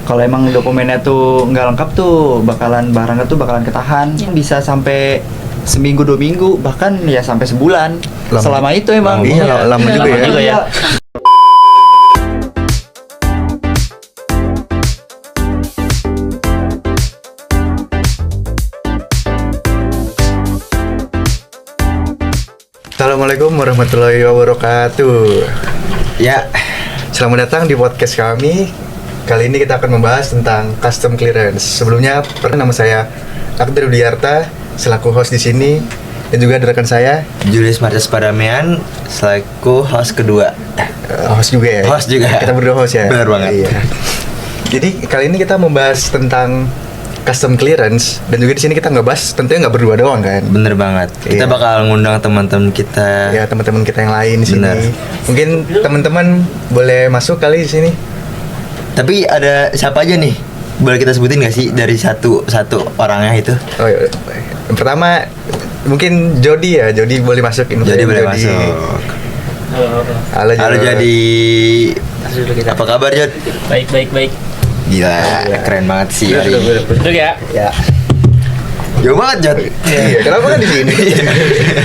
Kalau emang dokumennya tuh nggak lengkap tuh barangnya tuh bakalan ketahan. Bisa sampai seminggu 2 minggu, bahkan ya sampai sebulan. Selama itu emang. Iya, lama juga ya. Assalamualaikum warahmatullahi wabarakatuh. Ya, selamat datang di podcast kami. Kali ini kita akan membahas tentang custom clearance. Sebelumnya, nama saya Akbar Widiarta selaku host di sini, dan juga ada rekan saya Julius Martius Padamean selaku host kedua. Host juga ya. Host juga. Kita berdua host ya. Benar banget. Iya. Jadi kali ini kita membahas tentang custom clearance, dan juga di sini kita nggak bahas, tentunya nggak berdua doang kan. Bener banget. Kita Iya. bakal ngundang teman-teman kita. Ya, teman-teman kita yang lain di sini. Bener. Mungkin teman-teman boleh masuk kali di sini. Tapi ada siapa aja nih? Boleh kita sebutin nggak sih dari satu orangnya itu? Oh, iya. Yang pertama mungkin Jody ya. Jody boleh masuk. Jadi boleh masuk. Halo Halo Jody. Apa kabar Jod? Baik. Gila, keren banget sih hari ini. Betul ya? Ya. Jauh banget Jod. Iya, kenapa kan di sini?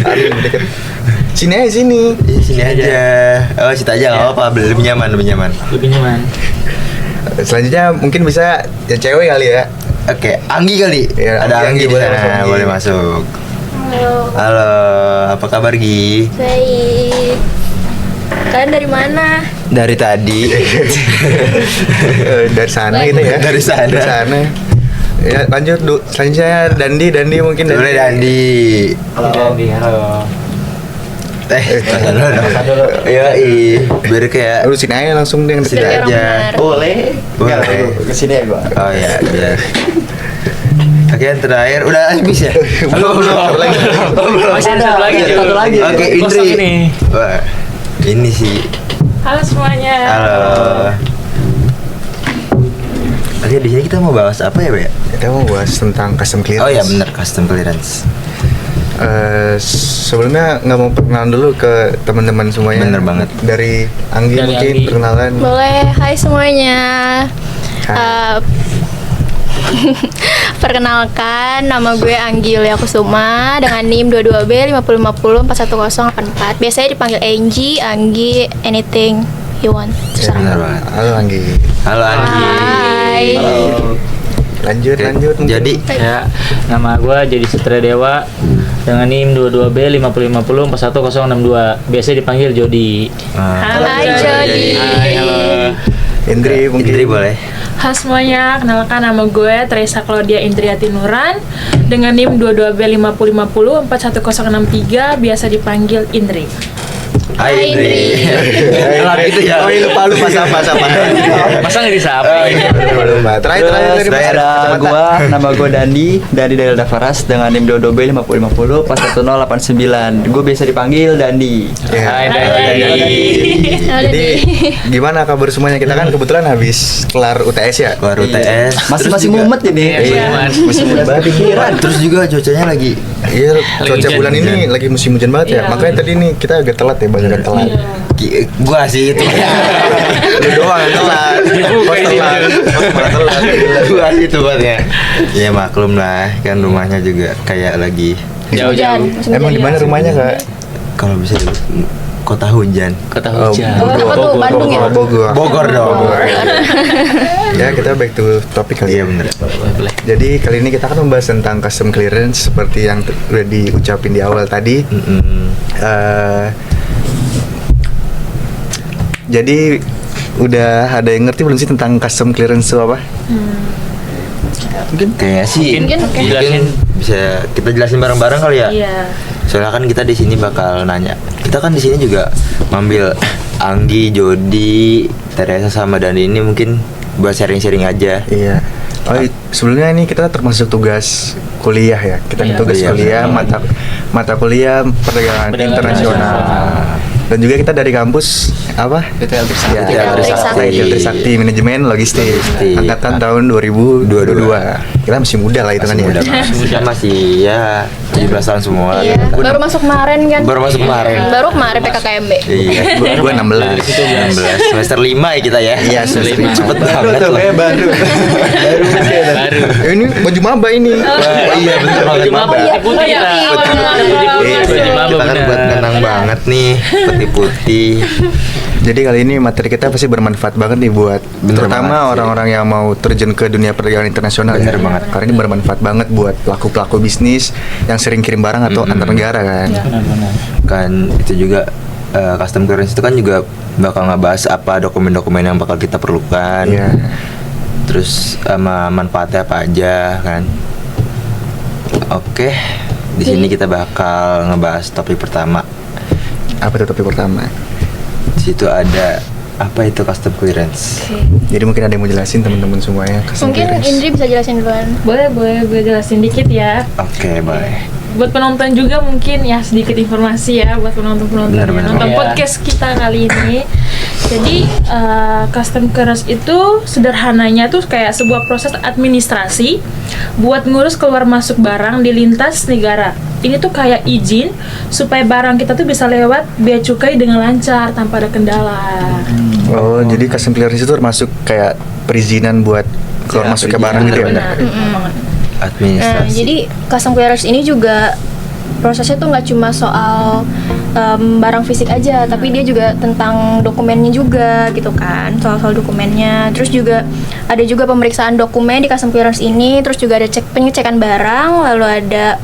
Aduh, deket. Sini aja sini. Sini aja. Oh, situ aja nggak apa-apa. Lebih nyaman. Lebih nyaman. Selanjutnya mungkin bisa ya cewek kali ya. Oke, Anggi kali. Ya, Ada Anggi di boleh sana. masuk. Boleh masuk. Halo, apa kabar Gi? Baik. Kalian dari mana? Dari tadi. Dari sana gitu ya. Dari sana. Ya, lanjut selanjutnya Dandi mungkin Boleh Dandi. Halo. Halo. Biar kayak Lu sini aja langsung deh. sini Biar aja. benar. Boleh. Boleh. Kesini ya gua. Oh ya, biar. Oke, yang terakhir udah habis ya? Belum. Masih ada satu lagi. Oke, Kosong Indri. ini. Wah, ini sih. Halo semuanya. Halo. Oke, di sini kita mau bahas apa ya, Pak? Kita mau bahas tentang custom clearance. Oh ya, benar, custom clearance. Sebelumnya nggak mau perkenalan dulu ke teman-teman semuanya. Bener banget. Dari Anggi Dari mungkin Anggi. perkenalan. Boleh. Hai semuanya. Hai. Perkenalkan, nama gue Anggi Yulia Kusuma dengan NIM 22B50504104. Biasanya dipanggil Anggi, anything you want. Ya, Benar banget. halo Anggi. Halo Anggi. Hai. Lanjut Oke, mungkin. Jadi Ya, nama gue jadi Setria Dewa dengan NIM 22B50504162. Biasa dipanggil Jody. Hai Jody. Hai, halo. Indri mungkin. Indri boleh. Halo semuanya, kenalkan nama gue Teresa Claudia Indriati Nuran dengan NIM 22B50504163, biasa dipanggil Indri. Hai Indri. Telat gitu ya. Oh, lupa sama. Masa nggak disapa? Terakhir dari Terus ada nama gua Dandi dari Delta Faras dengan NIM 22B50504189. Gue biasa dipanggil Dandi. Hai, Halo, Jadi Dandi. gimana kabar semuanya? Kita kan kebetulan habis kelar UTS ya. Baru TS. Masih mumet ini. Iya. Masih mumet pikiran. Terus juga cuacanya lagi Iya, cuaca hujan, bulan ini lagi musim hujan banget ya. Iya. Makanya tadi nih kita agak telat ya, banyak yang telat. gua sih itu. Lu doang yang telat. Dibuka ini. Gua sih itu buatnya. Ya maklum lah, kan rumahnya juga kayak lagi Jauh-jauh. Emang di mana rumahnya, Kak? kalau bisa disebut kota hujan. Kota Oh, hujan. Apa tuh, Bandung ya? Bogor. Bogor dong. Ya, kita back to topik kali Iya ya. bener. Boleh. Jadi kali ini kita akan membahas tentang custom clearance seperti yang udah diucapin di awal tadi. Eh, jadi udah ada yang ngerti belum sih tentang custom clearance itu apa? Kayaknya sih Mungkin oke. jelasin. bisa kita jelasin bareng-bareng kali ya. Iya. Soalnya kan kita di sini bakal nanya. Kita kan di sini juga ngambil Anggi, Jody, Teresa sama Dani ini mungkin buat sharing-sharing aja. Iya. Oh, sebelumnya ini kita termasuk tugas kuliah ya. Kita Iya. tugas Iya, kuliah benar. mata kuliah perdagangan Perdagangan internasional. internasional. Dan juga kita dari kampus apa? PTL Trisakti. Ya, Trisakti. Trisakti Manajemen Logistik. Angkatan tahun 2022. Kita masih muda lah hitungannya. Muda, kita masih ya 17 tahun semua. Iya. gitu. Baru masuk kemarin kan? Baru masuk kemarin. Baru kemarin PKKMB. Iya. Gua 16. 16 semester 5 ya kita ya. Iya, semester lima. Cepet Baru banget tuh loh. kayak baru. Baru. Ini baju maba ini. Wah, iya bener banget. Baju maba. iya. Putih Iya. kita. Iya. Iya, Baju maba kita kan bener. buat tenang banget nih, putih-putih. Jadi kali ini materi kita pasti bermanfaat banget nih buat Bener terutama banget sih. orang-orang yang mau terjun ke dunia perdagangan internasional. Bener ya. banget. Karena ini bermanfaat banget buat pelaku-pelaku bisnis yang sering kirim barang atau antar negara kan. Benar-benar. Kan itu juga custom clearance itu kan juga bakal ngebahas apa dokumen-dokumen yang bakal kita perlukan. Iya. Terus sama manfaatnya apa aja kan. Oke, di sini kita bakal ngebahas topik pertama. Apa tuh topik pertama? Di situ ada apa itu custom clearance. Jadi mungkin ada yang mau jelasin teman-teman semuanya. custom Mungkin clearance. Indri bisa jelasin duluan. Boleh gue jelasin dikit ya. Oke, baik. Buat penonton juga mungkin ya sedikit informasi ya buat penonton-penonton yang Benar-benar. nonton Iya. podcast kita kali ini. Jadi custom clearance itu sederhananya tuh kayak sebuah proses administrasi buat ngurus keluar masuk barang di lintas negara. Ini tuh kayak izin supaya barang kita tuh bisa lewat bea cukai dengan lancar tanpa ada kendala. Oh, jadi custom clearance itu termasuk kayak perizinan buat keluar Ya, masuk ke perizinan. barang gitu ya? Benar, benar banget. Nah, Administrasi. jadi custom clearance ini juga prosesnya tuh nggak cuma soal barang fisik aja, tapi dia juga tentang dokumennya juga gitu kan, soal dokumennya. Terus juga ada juga pemeriksaan dokumen di custom clearance ini, terus juga ada pengecekan barang, lalu ada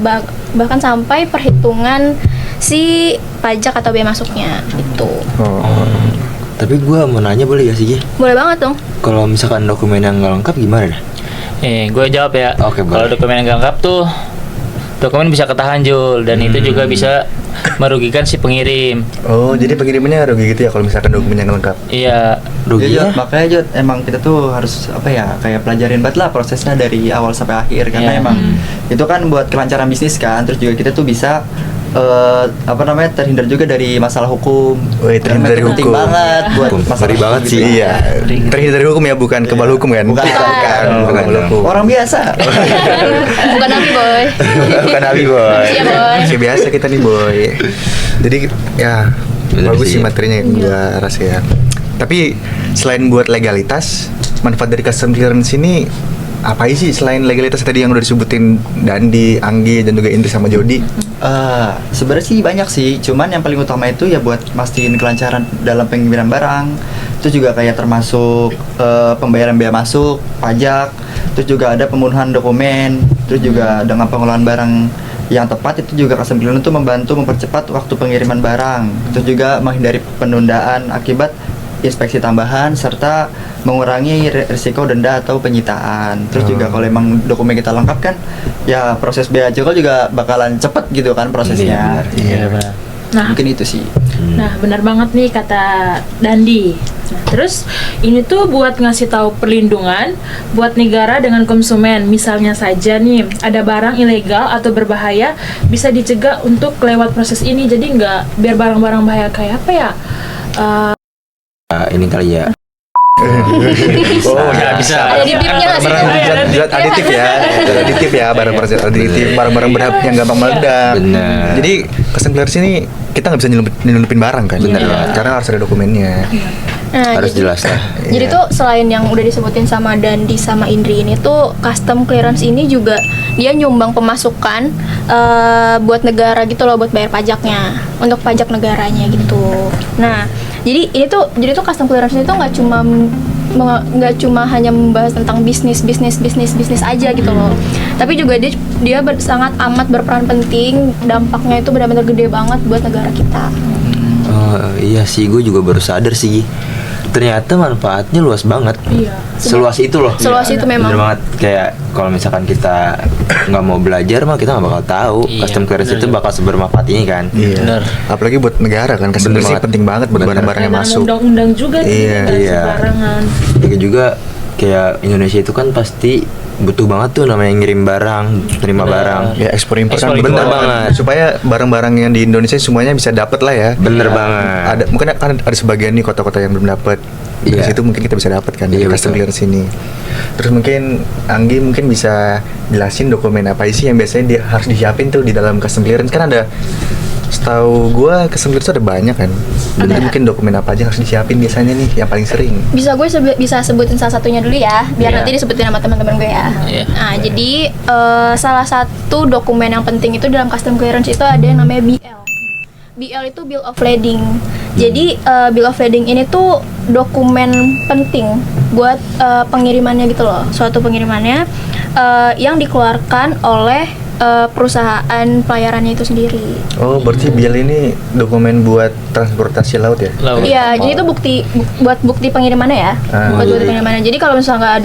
bahkan sampai perhitungan si pajak atau bea masuknya itu. Oh. Tapi gua mau nanya boleh gak sih, Gi? Boleh banget dong. Kalau misalkan dokumen yang nggak lengkap gimana dah? Gue jawab ya. Oke, boleh. Kalau dokumen yang nggak lengkap tuh dokumen bisa ketahan Jul, dan itu juga bisa merugikan si pengirim. Oh, jadi pengirimannya rugi gitu ya kalau misalkan dokumennya nggak lengkap. Iya. Rugi Ya, ya? Jod, makanya Jod, emang kita tuh harus apa ya, kayak pelajarin banget lah prosesnya dari awal sampai akhir karena Iya. emang itu kan buat kelancaran bisnis kan, terus juga kita tuh bisa apa namanya, terhindar juga dari masalah hukum. Wih, terhindar Karena dari itu penting hukum. banget buat Hukum. masalah Ngeri banget hukum sih. gitu. Iya, terhindar dari hukum ya, bukan kebal hukum kan? Bukan. bukan kebal hukum. Orang biasa. Bukan nabi boy. Bukan Abi boy. Iya boy. Masih biasa kita nih boy. Jadi ya Bener bagus sih. sih materinya gua rasa ya. Tapi selain buat legalitas, manfaat dari custom clearance ini apa sih selain legalitas tadi yang udah disebutin Dandi, Anggi dan juga Indri sama Jody? Sebenarnya sih banyak sih, cuman yang paling utama itu ya buat mastiin kelancaran dalam pengiriman barang. Itu juga kayak termasuk pembayaran bea masuk, pajak, terus juga ada pembunuhan dokumen, terus juga dengan pengelolaan barang yang tepat. Itu juga custom clearance itu membantu mempercepat waktu pengiriman barang, terus juga menghindari penundaan akibat inspeksi tambahan serta mengurangi risiko denda atau penyitaan. Terus juga kalau emang dokumen kita lengkap kan, ya proses bea cukai juga bakalan cepet gitu kan prosesnya. Iya benar. Nah, Mungkin itu sih. Nah, benar banget nih kata Dandi. Nah, terus ini tuh buat ngasih tahu perlindungan buat negara dengan konsumen. Misalnya saja nih, ada barang ilegal atau berbahaya bisa dicegah untuk lewat proses ini. Jadi nggak biar barang-barang bahaya kayak apa ya? Ini kali ya. Oh, nggak bisa. Ada di bipnya nggak sih? Zat aditif ya, zat aditif ya, barang-barang zat aditif, barang-barang berhap yang gampang meledak. Bener. Jadi custom clearance ini kita nggak bisa nyelundupin barang kan? Bener Iya. banget. Karena harus ada dokumennya. Nah, Harus jadi- jelas lah. Jadi Iya. tuh selain yang udah disebutin sama Dandi sama Indri ini tuh custom clearance ini juga dia nyumbang pemasukan buat negara gitu loh, buat bayar pajaknya untuk pajak negaranya gitu. Nah, jadi tuh custom clearance itu nggak cuma hanya membahas tentang bisnis aja gitu loh. Tapi juga dia sangat amat berperan penting, dampaknya itu benar-benar gede banget buat negara kita. Oh, iya sih, gue juga baru sadar sih. Ternyata manfaatnya luas banget. Iya. Seluas itu loh. Seluas itu memang. Bener banget. Kayak kalau misalkan kita nggak mau belajar mah kita nggak bakal tahu. Iya, Custom clearance bener itu juga. bakal sebermanfaat ini kan. Iya. Bener. Apalagi buat negara kan, custom Bener clearance banget. penting banget buat Bener. barang-barang yang Dalam masuk. undang-undang juga nih, Iya. dan Iya. sembarangan. Juga kayak Indonesia itu kan pasti butuh banget tuh namanya ngirim barang, terima Bener. barang. Ya ekspor impor kan Ekspor bener impor. banget. Supaya barang-barang yang di Indonesia semuanya bisa dapat lah ya. Bener banget. Ada mungkin kan ada sebagian nih kota-kota yang belum dapat. Dari Iya. situ mungkin kita bisa dapat kan dari Iya, custom betul. clearance ini. Terus mungkin Anggi mungkin bisa jelasin dokumen apa sih yang biasanya harus disiapin tuh di dalam custom clearance, kan ada, setahu gua custom clearance ada banyak kan. Jadi mungkin dokumen apa aja yang harus disiapin biasanya nih yang paling sering. Bisa gue bisa sebutin salah satunya dulu ya, biar Iya. nanti disebutin sama teman-teman gue ya. Iya. Nah, jadi salah satu dokumen yang penting itu dalam custom clearance itu ada yang namanya BL. BL itu Bill of Lading. Jadi Bill of Lading ini tuh dokumen penting buat pengirimannya gitu loh. Suatu pengirimannya yang dikeluarkan oleh perusahaan pelayarannya itu sendiri. Oh, berarti BL ini dokumen buat transportasi laut ya? Laut. Iya, jadi itu buat bukti pengirimannya ya. Ah. Buat bukti pengirimannya. Jadi kalau misalnya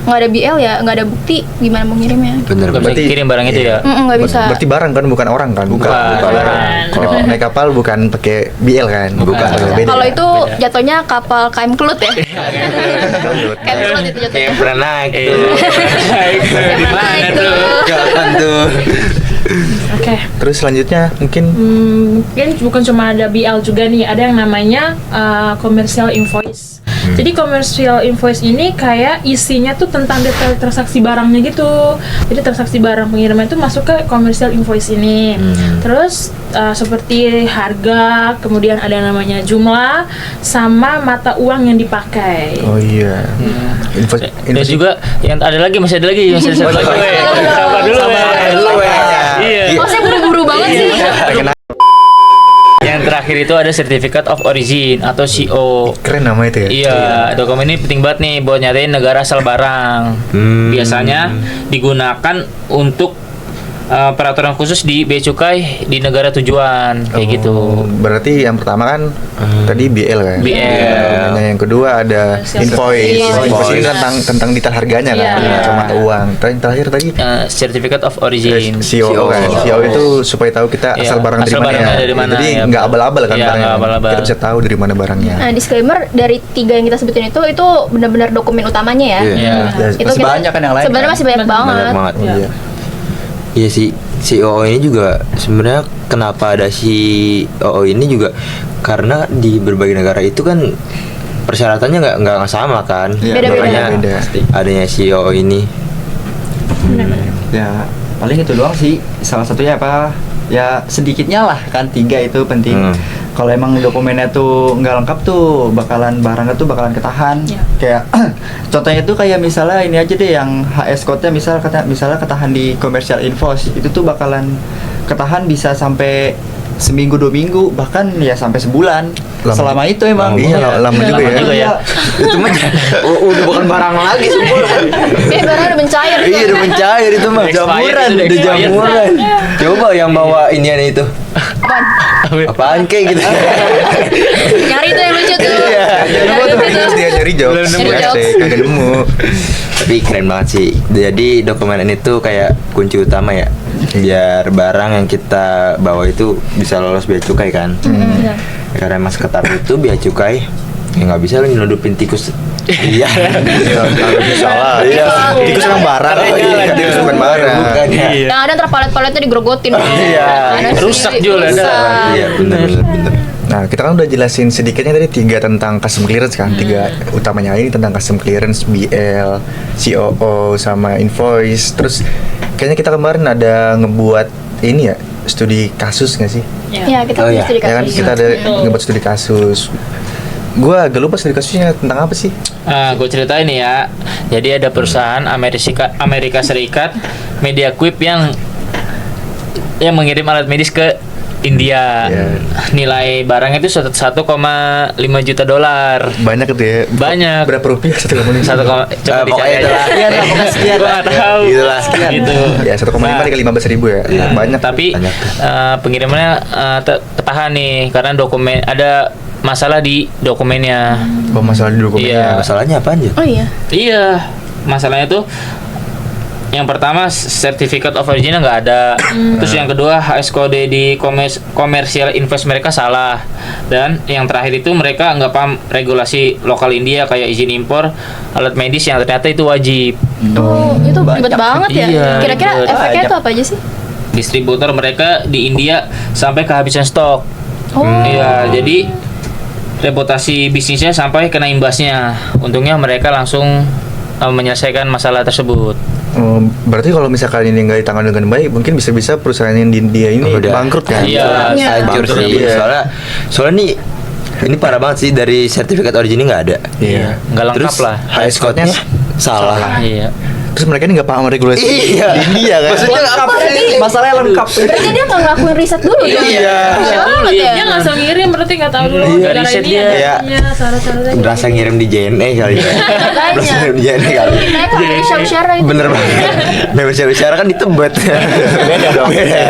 nggak ada BL ya nggak ada bukti, gimana mau ngirimnya? Bener Nggak bisa Berarti- kirim barang itu ya. Nggak bisa. Berarti barang kan, bukan orang kan? Bukan. Kalau naik kapal bukan pakai BL kan? Bukan. Beda. Kalau itu Beda. jatuhnya kapal KM Kelut ya. KM Kelut itu Kayak jatuhnya. pernah naik Iya. tuh. Di mana tuh? Kapan tuh? Oke. Terus selanjutnya mungkin Mungkin bukan cuma ada BL juga nih, ada yang namanya commercial invoice. Jadi commercial invoice ini kayak isinya tuh tentang detail transaksi barangnya gitu. Jadi transaksi barang pengiriman itu masuk ke commercial invoice ini. Terus seperti harga, kemudian ada namanya jumlah, sama mata uang yang dipakai. oh iya. Info, Dan juga yang ada lagi masih ada lagi satu lagi. Sabar dulu. Sabar dulu, Iya. Oh, saya buru-buru banget sih. Yang terakhir itu ada Certificate of Origin atau CO. keren nama itu ya. Iya, dokumen ini penting banget nih buat nyatain negara asal barang. Biasanya digunakan untuk peraturan khusus di bea cukai di negara tujuan kayak gitu. Oh, berarti yang pertama kan tadi BL kan. BL. Nah, yang kedua ada invoice. Invoice. Invoice ini tentang detail harganya kan, Iya. sama mata uang. Terakhir tadi Certificate of Origin. CO kan. CO itu supaya tahu kita Iya, asal barang dari asal mana barangnya ya. dari mana, Jadi ya. nggak abal-abal kan Iya, barangnya. nggak abal-abal. Kita bisa tahu dari mana barangnya. Nah, disclaimer dari 3 yang kita sebutin itu benar-benar dokumen utamanya ya. Iya. Iya. Ya, Itu Masih banyak kan yang lain Sebenarnya kan? masih banyak banget. Banyak banget. Oh, iya. Iya sih, si OO ini juga sebenarnya kenapa ada si OO ini juga karena di berbagai negara itu kan persyaratannya nggak sama kan. Iya, Beda-beda. Makanya Beda. adanya si OO ini. Ya paling itu doang sih, salah satunya apa ya, sedikitnya lah kan 3 itu penting. Kalau emang dokumennya tuh nggak lengkap tuh barangnya tuh bakalan ketahan. Ya. Kayak contohnya tuh kayak misalnya ini aja deh, yang HS code-nya misalnya ketahan di commercial invoice, itu tuh bakalan ketahan bisa sampai seminggu 2 minggu, bahkan ya sampai sebulan. Lama. Selama itu emang. Iya, lama juga ya. juga ya. Itu mah udah bukan barang lagi sebulan. Barangnya udah mencair. Iya udah mencair itu mah. Expired, Jamuran, udah udah expired. jamuran. Coba yang bawa inian itu. Apaan? Apaan kayak gitu. Nyari tuh yang lucu tuh. Iya. Nyari Nemu tuh tuh. terus dia cari jokes. Belum nemu Ya, jokes. kagak nemu. Tapi keren banget sih. Jadi dokumen ini tuh kayak kunci utama ya. Biar barang yang kita bawa itu bisa lolos bea cukai kan. Iya. Karena emang seketar itu bea cukai ya nggak bisa lu nyelundupin tikus. Iya. Iya, kagak bisa lah. Iya. Tikus kan barang. Iya, Tikus bukan barang. Bukan ya. Yang ada ntar palet-paletnya digerogotin. Iya. Ada Rusak sendiri, juga ada. rusak. Iya bener. Nah, kita kan udah jelasin sedikitnya tadi 3 tentang custom clearance kan. 3 utamanya ini tentang custom clearance, BL, COO, sama invoice. Terus kayaknya kita kemarin ada ngebuat ini ya, studi kasus nggak sih? Ya, kita Oh, punya iya. studi Ya kan kasus. kita ada ngebuat studi kasus. Gua agak lupa studi kasusnya tentang apa sih? Gue ceritain nih ya. Jadi ada perusahaan Amerika Serikat MediaQuip yang mengirim alat medis ke India. Iya. Nilai barangnya itu 1,5 juta dolar. Banyak itu ya. Banyak. Berapa rupiah satu kali? Coba Pokoknya dicari itulah. aja. Sekian lah, pokoknya sekian. Gua nggak tahu. Itulah. Gitu. Ya 1,5 dikali 15.000 ya. Iya. Banyak. Tapi Banyak. pengirimannya ketahan nih karena dokumen ada masalah di dokumennya. Oh, masalah di dokumennya. Iya. Masalahnya apa aja? Oh iya. Iya, masalahnya tuh Yang pertama certificate of origin nggak ada. Terus yang kedua HS kode di commercial invoice mereka salah. Dan yang terakhir itu mereka nggak paham regulasi lokal India kayak izin impor alat medis yang ternyata itu wajib. Oh, itu ribet banget ya. Iya, Kira-kira ribet. efeknya itu apa aja sih? Distributor mereka di India sampai kehabisan stok. Oh. Iya, jadi reputasi bisnisnya sampai kena imbasnya. Untungnya mereka langsung menyelesaikan masalah tersebut. Berarti kalau misalkan ini nggak ditangani dengan baik, mungkin bisa-bisa perusahaan yang di India ini Udah. bangkrut kan? Iya. Hancur Bangkrut, sih. iya. Soalnya nih ini parah banget sih, dari sertifikat origin ini nggak ada. Iya. Nggak lengkap Terus lah. HS code-nya salah. Iya. Terus mereka ini nggak paham regulasi Iya. di India kan? Maksudnya apa sih? Masalahnya lengkap. Berarti dia nggak ngelakuin riset dulu ya? Iya. Riset dulu ya. Dia nggak langsung ngirim, berarti nggak tahu dulu Iya. negara Riset ini dia. Iya. ada syarat-syaratnya. Berasa ngirim di JNE kali ya. Berasa ngirim di JNE kali. Mereka dari syara itu. Bener banget. Memang bicara kan di Tebet. Beda dong. Beda.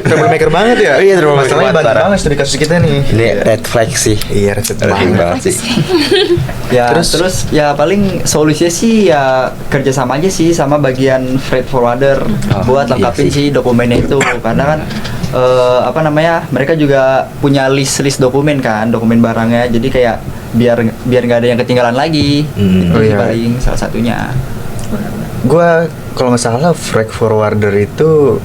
Troublemaker banget ya. Iya, troublemaker Masalahnya banget, banyak parah. banget studi kasus kita nih. Ini red flag sih. Iya, reset Red flag banget. banget sih. Ya, terus ya paling solusinya sih ya kerjasama aja sih sama bagian freight forwarder buat iya lengkapin sih. sih dokumennya itu, karena kan apa namanya, mereka juga punya list dokumen kan, dokumen barangnya, jadi kayak biar nggak ada yang ketinggalan lagi. Itu Oh, sih iya. paling salah satunya. Gua kalau nggak salah freight forwarder itu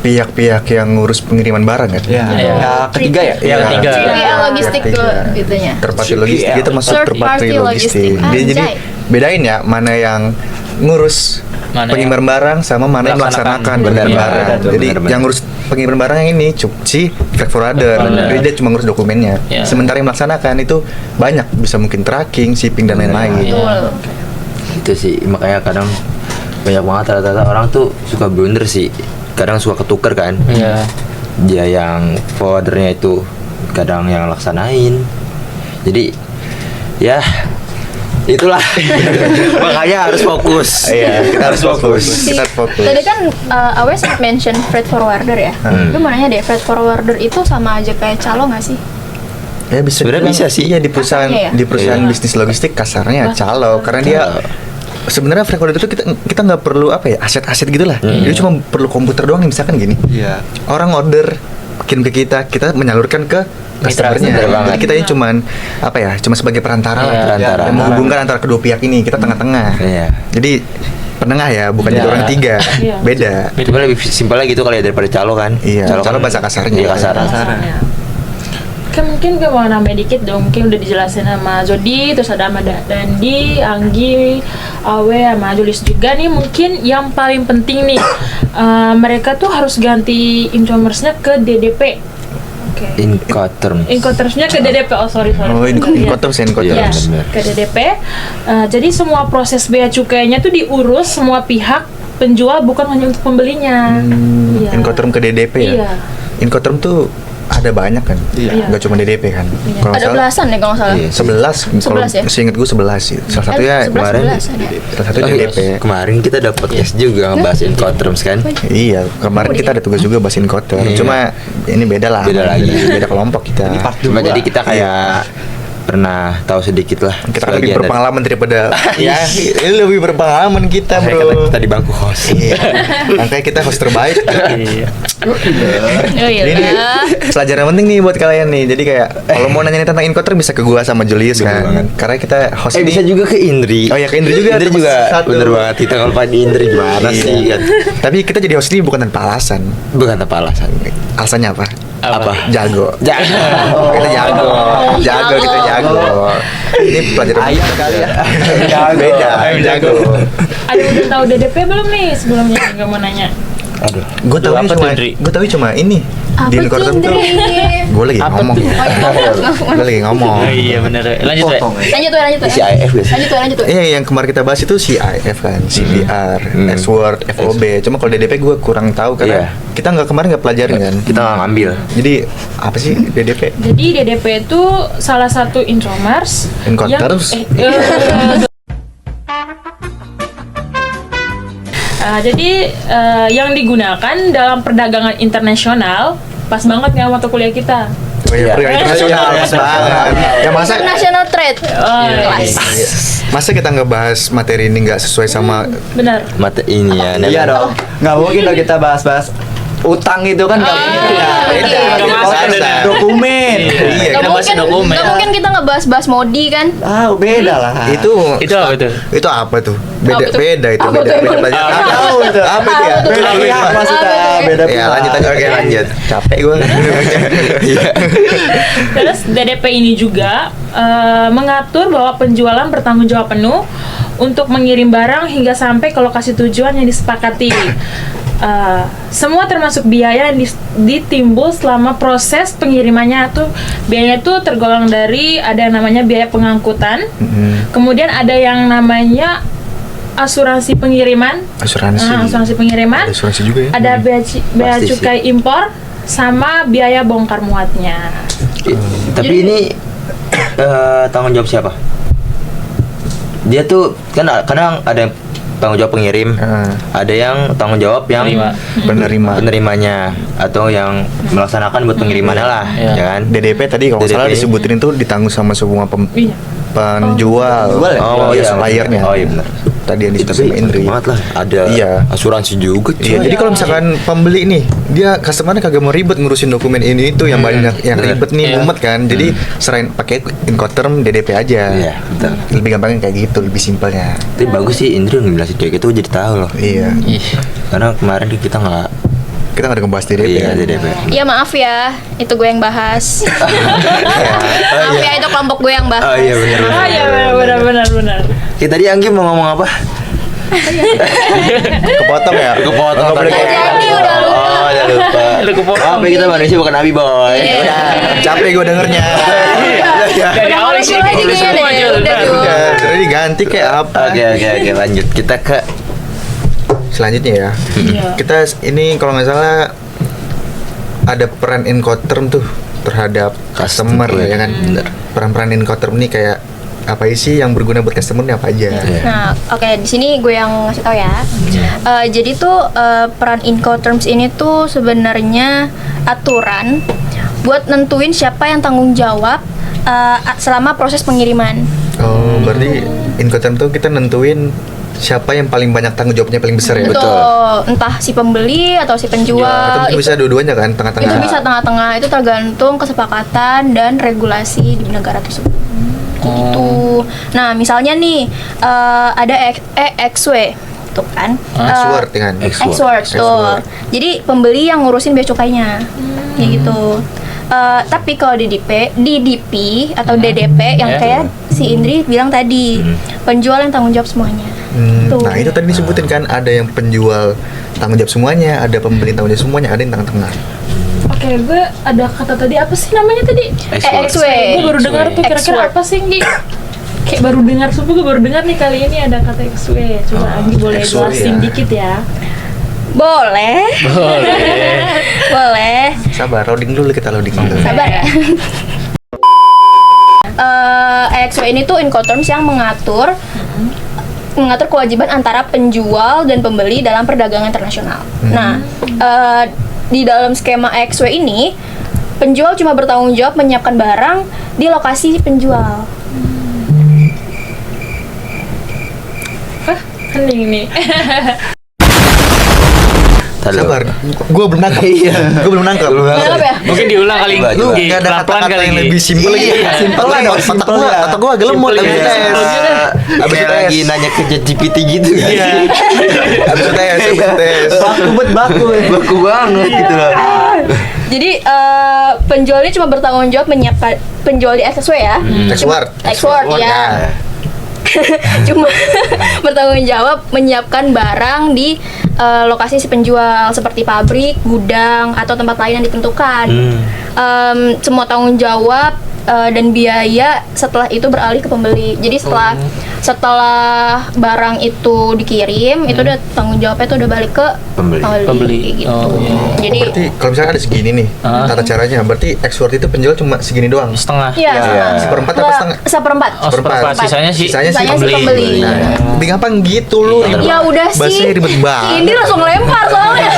pihak-pihak yang ngurus pengiriman barang kan? Ya, Iya. ya ketiga ya. Iya, ketiga. Iya, logistik Ketiga. tuh itunya. Terparty logistik, dia termasuk Third terparty party logistik. logistik. Dia jadi Anjay. bedain ya mana yang ngurus Mana pengiriman barang sama mana yang melaksanakan. melaksanakan pengiriman Iya, barang. betul, Jadi benar-benar. yang ngurus pengiriman barang yang ini si freight forwarder. Benar. Jadi dia cuma ngurus dokumennya. Iya. Sementara yang melaksanakan itu banyak, bisa mungkin tracking, shipping dan lain-lain. Iya. Itu sih makanya kadang banyak banget rata-rata orang tuh suka blunder sih. Kadang suka ketuker kan. Iya. Dia yang forwardernya itu kadang yang laksanain. Jadi ya itulah. Makanya harus fokus. Iya, kita harus fokus. Si- Kita fokus. Tadi kan Awe sempat mention freight forwarder ya. Gue mau nanya deh, freight forwarder itu sama aja kayak calo nggak sih? Ya bisa. Sebenarnya bisa sih. Iya, di perusahaan Kasarnya ya? di perusahaan Iya. bisnis logistik kasarnya calo, karena dia sebenarnya freight forwarder itu kita nggak perlu apa ya, aset-aset gitulah. Dia cuma perlu komputer doang nih, misalkan gini. Iya. Orang order kirim ke kita menyalurkan ke Mitra, customer-nya. bener banget. Jadi kita ini cuman apa ya, cuma sebagai perantara lah, Iya, perantara. yang menghubungkan antara kedua pihak ini, kita tengah-tengah. Iya. Jadi penengah ya, bukan jadi Iya. orang tiga. Iya. Beda. Cuma lebih simpelnya gitu kali ya daripada calo kan. Iya, calo kan bahasa kasarnya. Iya, kasar. Kasarnya. Kan mungkin gue mau nambah dikit dong, mungkin udah dijelasin sama Zodi, terus ada sama Dandi, Anggi, Awe, sama Julis juga nih. Mungkin yang paling penting nih, mereka tuh harus ganti e-commerce-nya ke DDP. Oke. Incoterm. Incoterms-nya ke DDP, oh sorry. Oh, Iya. Incoterms ya, Incoterms. Iya, benar. ke DDP. Jadi semua proses bea cukainya tuh diurus semua pihak penjual, bukan hanya untuk pembelinya. Iya. Incoterm ke DDP ya. Iya. Incoterm tuh ada banyak kan, Iya. nggak cuma DDP kan. Kalau nggak Ada salah belasan deh kalau nggak salah. Iya. 11, kalau 11 ya? seingat gue 11 sih. Salah satunya 11 kemarin- ada. salah satu Oh, iya. DDP. Kemarin kita dapat podcast juga ngebahas Incoterms kan. Iya, kemarin kita ada tugas juga bahas Incoterm. Iya. Cuma ini beda lah. Beda lagi. Beda kelompok kita. Ini part Cuma dua. jadi kita kayak pernah tahu sedikit lah. Kita kan lebih sebagian dari- berpengalaman daripada ya, ini lebih berpengalaman kita, Makanya bro. kita di bangku host. Iya. Makanya kita host terbaik. Iya. Oh iya. Ini pelajaran penting nih buat kalian nih. Jadi kayak kalau mau nanya tentang Incoterm bisa ke gua sama Julius Bener kan. banget. Karena kita host ini Bisa juga ke Indri. Oh ya, ke Indri juga, Indri termasuk juga satu. bener banget. Kita kalau di Indri gimana Iya. sih kan? Tapi kita jadi host ini bukan tanpa alasan. Bukan tanpa alasan. Alasannya apa? Apa? Jago. Jago. Kita jago. Jago, kita jago. Ini pelajaran Ayam kali ya. Jago. Beda, jago. Ada udah tahu DDP belum nih sebelumnya? Nggak mau nanya. Aduh. Gue tahu Apa tuh, cuma, Indri? gue tahu cuma ini. Apa Di tuh, Incoterm tuh. Indri? Gue lagi Apa ngomong. tuh? Gue lagi ngomong. Oh, iya bener. Lanjut ya. Potong ya. Lanjut tuh, lanjut tuh. CIF gak sih? Lanjut tuh. Iya, yang kemarin kita bahas itu CIF kan, CPR, S-Word, FOB. Cuma kalau DDP gue kurang tahu karena Iya. kita kemarin nggak pelajarin kan. Kita nggak ngambil. Jadi apa sih DDP? Jadi DDP itu salah satu e-commerce Incoterms? Jadi yang digunakan dalam perdagangan internasional, pas banget nggak mata kuliah kita. Oh iya, Iya. perdagangan internasional, Iya, pas banget. Ya masa International trade. Oh, Iya. Kelas. Masa kita ngebahas materi ini nggak sesuai sama Benar. Mata ini ya. Iya dong, nggak mungkin dong kita bahas-bahas utang itu kan nggak mungkin ya. beda, Ini beda podcast bahasa. dokumen. Iya, kita bahas dokumen. Nggak mungkin kita ngebahas-bahas modi kan. Beda lah. itu Apa itu? itu apa tuh? Beda Apa tuh? beda itu Apa beda tuh? beda pelajaran. Nggak tahu itu. Apa itu ya? Beda pihak maksudnya, beda Ya pihak. lanjut aja. Oke lanjut. Capek gue. Terus DDP ini juga mengatur bahwa penjualan bertanggung jawab penuh untuk mengirim barang hingga sampai ke lokasi tujuan yang disepakati. Semua termasuk biaya yang ditimbul selama proses pengirimannya tuh biayanya tuh tergolong dari ada yang namanya biaya pengangkutan, kemudian ada yang namanya asuransi pengiriman, asuransi pengiriman, Ada asuransi juga ya. ada bea Pasti sih. cukai impor sama biaya bongkar muatnya. Tapi ini tanggung jawab siapa? Dia tuh kan kadang ada yang tanggung jawab pengirim, ada yang tanggung jawab yang penerimanya atau yang melaksanakan buat pengirimannya lah, Iya. ya kan? DDP tadi kalau nggak salah DDP. disebutin itu ditanggung sama semua Iya. penjual, Penjual ya? Oh iya, suppliernya. Oh iya benar. Tadi yang disebut Tapi sama Indri. banget lah, ada Iya. asuransi juga. Iya, cuy. jadi kalau misalkan pembeli nih, dia customer-nya kagak mau ribet ngurusin dokumen ini itu yang banyak yang bener. ribet nih, Iya. mumet kan. Jadi serain pakai Incoterm DDP aja. Iya, betul. Lebih gampangnya kayak gitu, lebih simpelnya. Tapi bagus sih Indri ngejelasin kayak gitu jadi tahu loh. Iya. Karena kemarin kita nggak Kita nggak ada ngebahas DDP. iya kan? DDP. Iya maaf ya, itu gue yang bahas. Maaf ya, itu kelompok gue yang bahas. Oh iya benar. Ah ya benar. Ya tadi Anggi mau ngomong apa? Kepotong ya? Kepotong Nggak boleh tadi. kayak Jadi gitu. udah lupa. Oh, udah lupa. Lu kepotong. Apa kita manusia bukan nabi boy. Iya. Udah, capek gue dengernya. Dari awal Mulai sih. mulai juga ya deh, udah Jul. Udah, jadi ganti kayak apa? Oke, lanjut. Kita ke Selanjutnya ya. Iya. Kita ini kalau nggak salah ada peran Incoterm tuh terhadap customer lah ya kan. Peran-peran Incoterm ini kayak apa sih yang berguna buat customer ini apa aja? Iya. Nah, oke di sini gue yang ngasih tahu ya. Jadi tuh peran Incoterms ini tuh sebenarnya aturan buat nentuin siapa yang tanggung jawab selama proses pengiriman. Oh, berarti Incoterm tuh kita nentuin siapa yang paling banyak tanggung jawabnya paling besar ya? Betul. Entah si pembeli atau si penjual. Atau mungkin bisa dua-duanya kan, tengah-tengah. Itu bisa tengah-tengah, itu tergantung kesepakatan dan regulasi di negara tersebut. Gitu. Nah, misalnya nih ada EXW tuh kan. Password kan. Exwork tuh. Jadi pembeli yang ngurusin bea cukainya. Kayak gitu. Tapi kalau di DP atau DDP yang kayak si Indri bilang tadi, penjual yang tanggung jawab semuanya. Tuh. Nah, itu tadi disebutin kan, ada yang penjual tanggung jawab semuanya, ada pembeli tanggung jawab semuanya, ada yang tengah-tengah. Oke, gue ada kata tadi apa sih namanya tadi? EXW. Gue baru dengar tuh kira-kira Exwork. apa sih Nggi? Kayak baru dengar, sumpah gue baru dengar nih kali ini ada kata XW. Coba Anggi boleh Exwork jelasin ya. dikit ya. Boleh. Boleh. Sabar, loading dulu, kita loading dulu. Sabar ya. EXW ini tuh Incoterms yang mengatur kewajiban antara penjual dan pembeli dalam perdagangan internasional. Nah, di dalam skema EXW ini, penjual cuma bertanggung jawab menyiapkan barang di lokasi penjual. Hening nih. Sabar, gue belum nangkep. Gue belum nangkep. Kenapa ya? Mungkin diulang kali. Coba, Lu coba. gak ada Pelan-pelan kata-kata kali yang Nggi. lebih simpel lagi. Iya. Simpel lah dong. Simpel ya. Otak gue agak lemot. Simpel Abis ya. tes. Abis Kayak tes. lagi nanya ke ChatGPT gitu kan. Iya. Abis tes. Baku Baku banget gitu loh. Jadi penjual ini cuma bertanggung jawab menyiapkan penjual di EXW ya. Exwork. Exwork ya. Cuma bertanggung jawab menyiapkan barang di lokasi si penjual seperti pabrik, gudang atau tempat lain yang ditentukan. Semua tanggung jawab dan biaya setelah itu beralih ke pembeli. Jadi setelah barang itu dikirim, itu udah tanggung jawabnya itu udah balik ke Pembeli. gitu. Oh, iya. Jadi Berarti kalau misalnya ada segini nih, tata caranya, berarti Exwork itu penjual cuma segini doang. Setengah. ya, Seperempat apa setengah? Seperempat. Oh, seperempat. Sisanya sih Sisanya sih pembeli. Nah, lebih gampang gitu lu. Ya udah sih. Bahasanya ribet banget. Ini langsung lempar soalnya.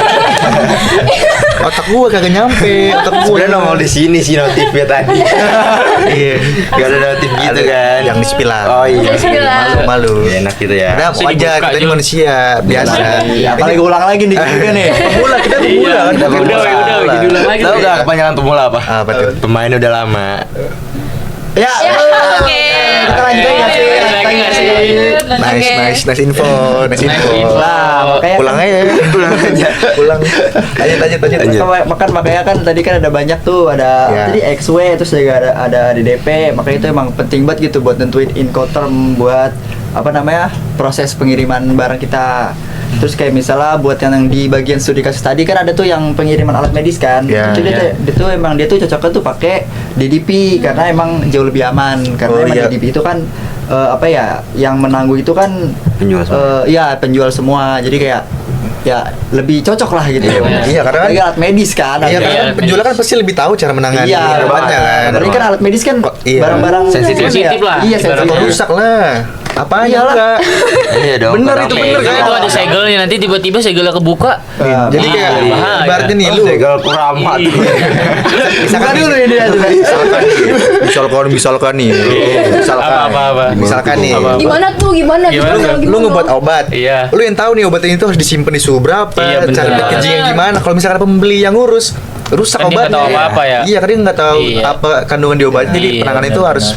Otak gua kagak nyampe. Otak gua Sebenarnya nongol di sini sih notifnya tadi. Iya. Gak ada notif gitu kan. Yang di spiral. Oh iya. Malu-malu. Ya, enak gitu ya. Udah Bisa mau aja, dibuka kita ini juga. manusia biasa. Ya, apalagi ulang lagi nih juga nih. Pemula, kita pemula kan. Udah, Bukan udah, masalah. jadi ulang lagi. Tahu gak kepanjangan pemula apa? Apa tuh? Pemainnya udah lama. Ya, Oke. kita lanjut aja sih. Nice info. Lah, makanya Pulang aja. Pulang. Lanjut. makanya kan tadi kan ada banyak tuh, ada Ya. tadi XW terus juga ada DDP, makanya itu emang penting banget gitu buat nentuin Incoterm buat apa namanya proses pengiriman barang kita. Terus kayak misalnya buat yang di bagian studi kasus tadi kan ada tuh yang pengiriman alat medis kan. Ya. Itu dia tuh cocoknya tuh pakai DDP karena emang jauh lebih aman karena Oh, emang iya. DDP itu kan apa ya yang menanggung itu kan Penjual semua. iya penjual semua. Jadi kayak ya lebih cocok lah gitu. Iya, karena kan- Apalagi alat medis kan. Iya, ada- kan penjual kan pasti lebih tahu cara menangani Iya, korbannya kan. Apalagi kan alat medis kan Iya. barang-barang Sensitif lah. Iya, Ibaratnya. sensitif. Kalau rusak lah. Apa Iyalah. enggak? Iya dong. Bener kadang itu, kayak bener gitu. kan? Itu ada segelnya, nanti tiba-tiba segelnya kebuka. Jadi Nah, kayak bahaya. ibaratnya nih lu Segel kuramat. misalkan dulu ini dia juga. misalkan nih Apa. misalkan nih Apa? Gimana tuh? Gimana? lu ngebuat obat, Iya. lu yang tahu nih obat ini tuh harus disimpan di suhu berapa, Iya, bener. cara packagingnya gimana. Kalau misalkan pembeli yang ngurus rusak Kan dia nggak obatnya, tahu apa-apa ya. iya, karena dia nggak tahu Iya. apa kandungan di obatnya, jadi Iya, penanganan itu bener, harus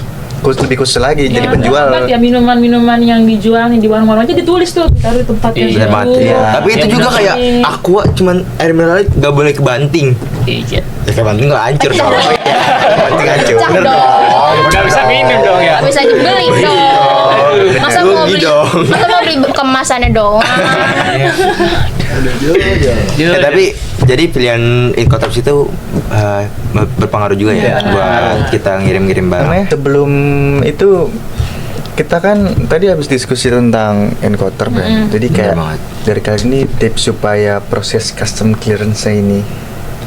lebih khusus lagi. Jadi Ya, penjual obat ya minuman-minuman yang dijual nih di warung-warung aja ditulis tuh taruh di tempat yang Iya, Bener banget. Iya. Tapi itu Iya, juga bener. kayak aqua cuman air mineral nggak boleh kebanting. Iya. Ya kebanting nggak hancur soalnya. Kebanting hancur. Pecah Bener dong. Udah bisa minum dong ya. Bisa dibeli dong. Masa mau Rugi beli? dong. Masa mau beli kemasannya doang? Tapi jadi pilihan Incoterm itu berpengaruh juga ya buat kita ngirim-ngirim barang. Namanya sebelum itu kita kan tadi habis diskusi tentang Incoterm kan. Jadi kayak Bener banget. dari kali ini tips supaya proses custom clearance ini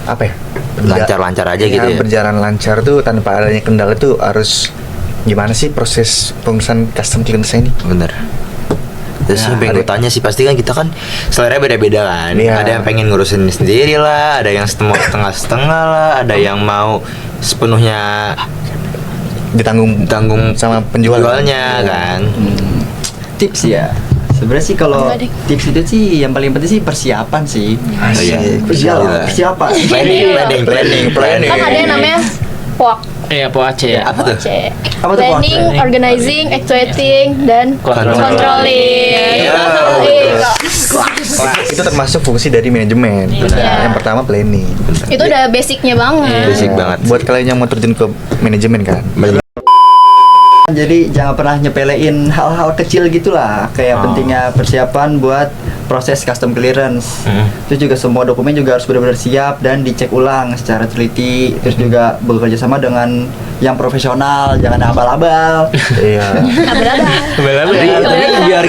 apa ya? Lancar-lancar aja gitu ya. Berjalan lancar tuh tanpa adanya kendala tuh harus gimana sih proses pengurusan custom clearance ini? Bener. Terus Ya, yang pengen ada- gue tanya sih pasti kan kita kan selera beda-beda kan. Iya. Ada yang pengen ngurusin sendiri lah, ada yang setengah-setengah lah, ada yang mau sepenuhnya Ditanggung sama penjualnya kan. Tips ya. Sebenarnya sih kalau Enggak deh. tips itu sih yang paling penting sih persiapan sih. Oh iya. Persiapan. Planning. Kan ada yang namanya POAC. Iya, POAC ya. Apa tuh? C. Apa tuh, POAC? Planning, organizing, actuating, dan Controlling. controlling. Wah, itu termasuk fungsi dari manajemen. Iya. Yang pertama planning. Itu udah basicnya banget. Basic banget. Buat kalian yang mau terjun ke manajemen kan. Jadi jangan pernah nyepelein hal-hal kecil gitulah. Kayak pentingnya persiapan buat proses custom clearance. Itu juga semua dokumen juga harus benar-benar siap dan dicek ulang secara teliti. Terus juga bekerja sama dengan yang profesional, jangan abal-abal. Iya. Tapi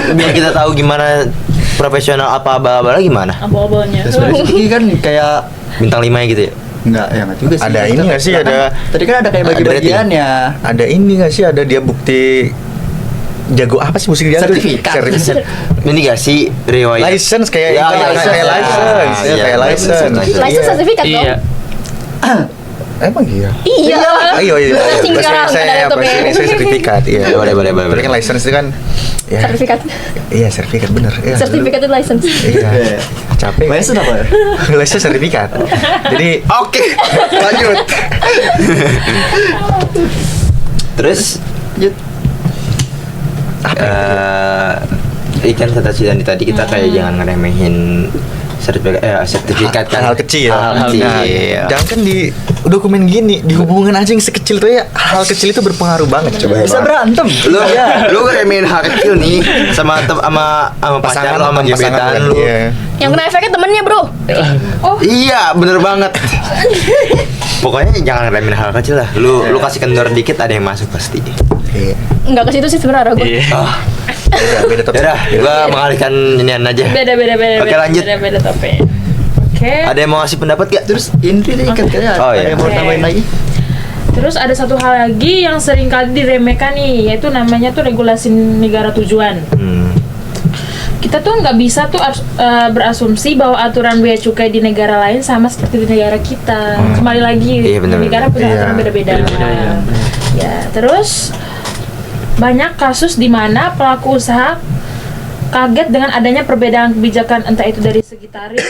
biar kita tahu gimana profesional apa abal-abal gimana? abal-abalnya. Sebenarnya sih kan kayak Bintang 5 gitu ya? enggak juga sih. Ada ini nggak sih, Kan- ada- tadi kan ada kayak ada bagi-bagiannya. Ada ini nggak sih, ada dia bukti jago apa sih musik dia tuh? Sertifikat. Ini gak sih riwayat? License kayak Ya, kayak license. kayak license, Ah, ya, iya, kayak license. License Iya. sertifikat dong. Iya. Emang iya. Iya. Ayo, Searching bahasa orang saya ada laptopnya. bahasa sertifikat, iya. Boleh. Tapi kan license itu kan, ya, Sertifikat. iya sertifikat bener. Iya. Sertifikat itu license. Iya. Capek. License apa? License sertifikat. Jadi Oke, lanjut. Terus Lanjut. ikan kata si Dani tadi kita kayak jangan ngeremehin sertifikat kan hal kecil. hal Nah, kecil. jangan kan di dokumen gini, di hubungan aja yang sekecil tuh ya, hal kecil itu berpengaruh banget. Coba Bisa berantem. lu ngeremehin hal kecil nih sama sama pacar lu sama gebetan lu. Iya. Yang kena efeknya temennya, Bro. Iya, bener banget. Pokoknya jangan remehin hal kecil lah. Lu kasih kendor dikit ada yang masuk pasti. Iya. Enggak ke situ sih sebenarnya gue. Iya. Ah, Beda topik. yaudah, gua mengalihkan inian aja. Beda. Oke, lanjut. Beda topik. Oke. Ada yang mau ngasih pendapat gak? Terus Indri tadi katanya Oh, ada iya. yang mau Oke. tambahin lagi? Terus ada satu hal lagi yang sering kali diremehkan nih, yaitu namanya tuh regulasi negara tujuan. kita tuh nggak bisa tuh berasumsi bahwa aturan bea cukai di negara lain sama seperti di negara kita. Kembali lagi, Iya, benar, negara punya aturan beda-beda. Ya, terus banyak kasus di mana pelaku usaha kaget dengan adanya perbedaan kebijakan, entah itu dari segi tarif,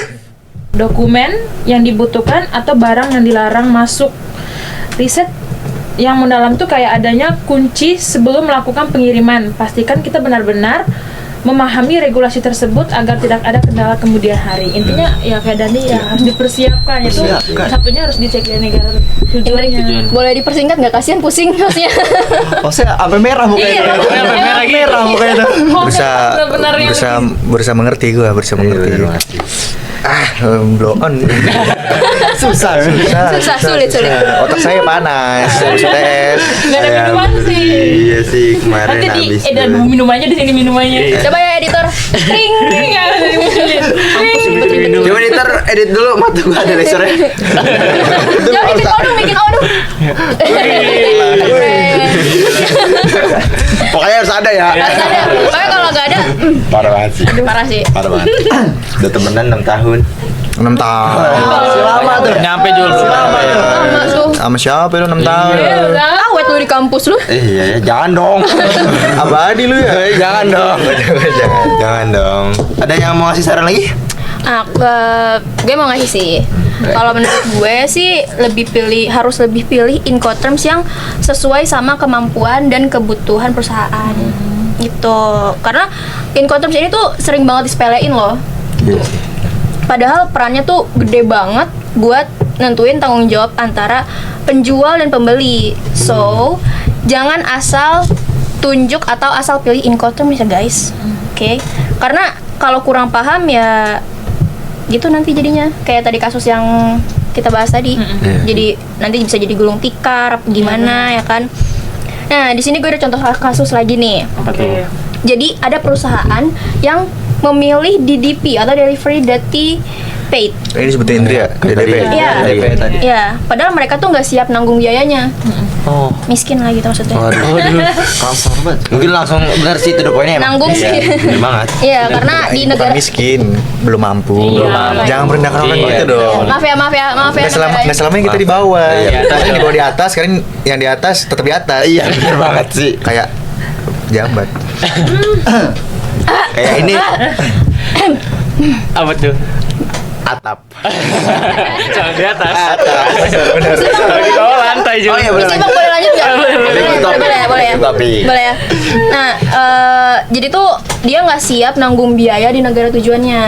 dokumen yang dibutuhkan, atau barang yang dilarang masuk. Riset yang mendalam tuh kayak adanya kunci sebelum melakukan pengiriman. Pastikan kita benar-benar memahami regulasi tersebut agar tidak ada kendala kemudian hari. Intinya ya kayak Dani ya harus dipersiapkan. Itu satunya harus dicek dari negara tujuannya. Boleh dipersingkat nggak? Kasihan pusing maksudnya. Saya sampai merah mukanya. Iya, merah mukanya. Berusaha mengerti gua, berusaha mengerti. Blow on. Susah. Sulit. Otak saya panas, harus tes. Nggak ada minuman sih. Iya sih, kemarin Nanti habis. ada minumannya di sini minumannya. Coba ya editor. Kring. Nggak ada dimunculin. Coba ntar edit dulu, mata gua ada lasernya. Jangan bikin odong. Pokoknya harus ada ya. Harus ada. Pokoknya kalau nggak ada, Parah banget sih. parah sih. Parah banget. Udah temenan 6 tahun. 6 tahun. Lama tuh. Nyampe Jul. Lama tuh. Sama siapa lu 6 tahun? Awet lu di kampus lu. Iya, jangan dong. Abadi lu ya? Jangan dong. Jangan dong. Ada yang mau ngasih saran lagi? Gue mau ngasih sih. Kalau menurut gue sih harus lebih pilih Incoterms yang sesuai sama kemampuan dan kebutuhan perusahaan. Gitu. Karena Incoterms ini tuh sering banget disepelein loh. Padahal perannya tuh gede banget buat nentuin tanggung jawab antara penjual dan pembeli. So, jangan asal tunjuk atau asal pilih Incoterms ya guys. Oke. Karena kalau kurang paham ya gitu nanti jadinya kayak tadi kasus yang kita bahas tadi. Jadi nanti bisa jadi gulung tikar apa gimana ya kan. Nah, di sini gue ada contoh kasus lagi nih. Oke. Jadi ada perusahaan yang memilih DDP atau Delivery Duty Paid. Ini sebutin Indri ya? DDP. Iya. DP tadi. Ya, padahal mereka tuh nggak siap nanggung biayanya. Oh. Miskin lah gitu maksudnya. Waduh. Kasar banget. Mungkin langsung benar sih to the point-nya emang. Nanggung sih. Bener banget. Iya, karena di Bukan negara miskin, belum mampu. Iya. Jangan merendahkan orang Iya. gitu dong. maaf ya. Nggak selamanya kita di bawah. Iya. Kadang di bawah di atas, sekarang yang di atas tetap di atas. Iya, bener banget sih. Kayak jabat. Kayak ini Apa tuh? atap. Jangan di atas. Benar. Di bawah lantai Jul. Oh iya benar. Terus Bang boleh lanjut nggak? Boleh ya. Tapi Boleh ya. Nah, jadi tuh dia nggak siap nanggung biaya di negara tujuannya,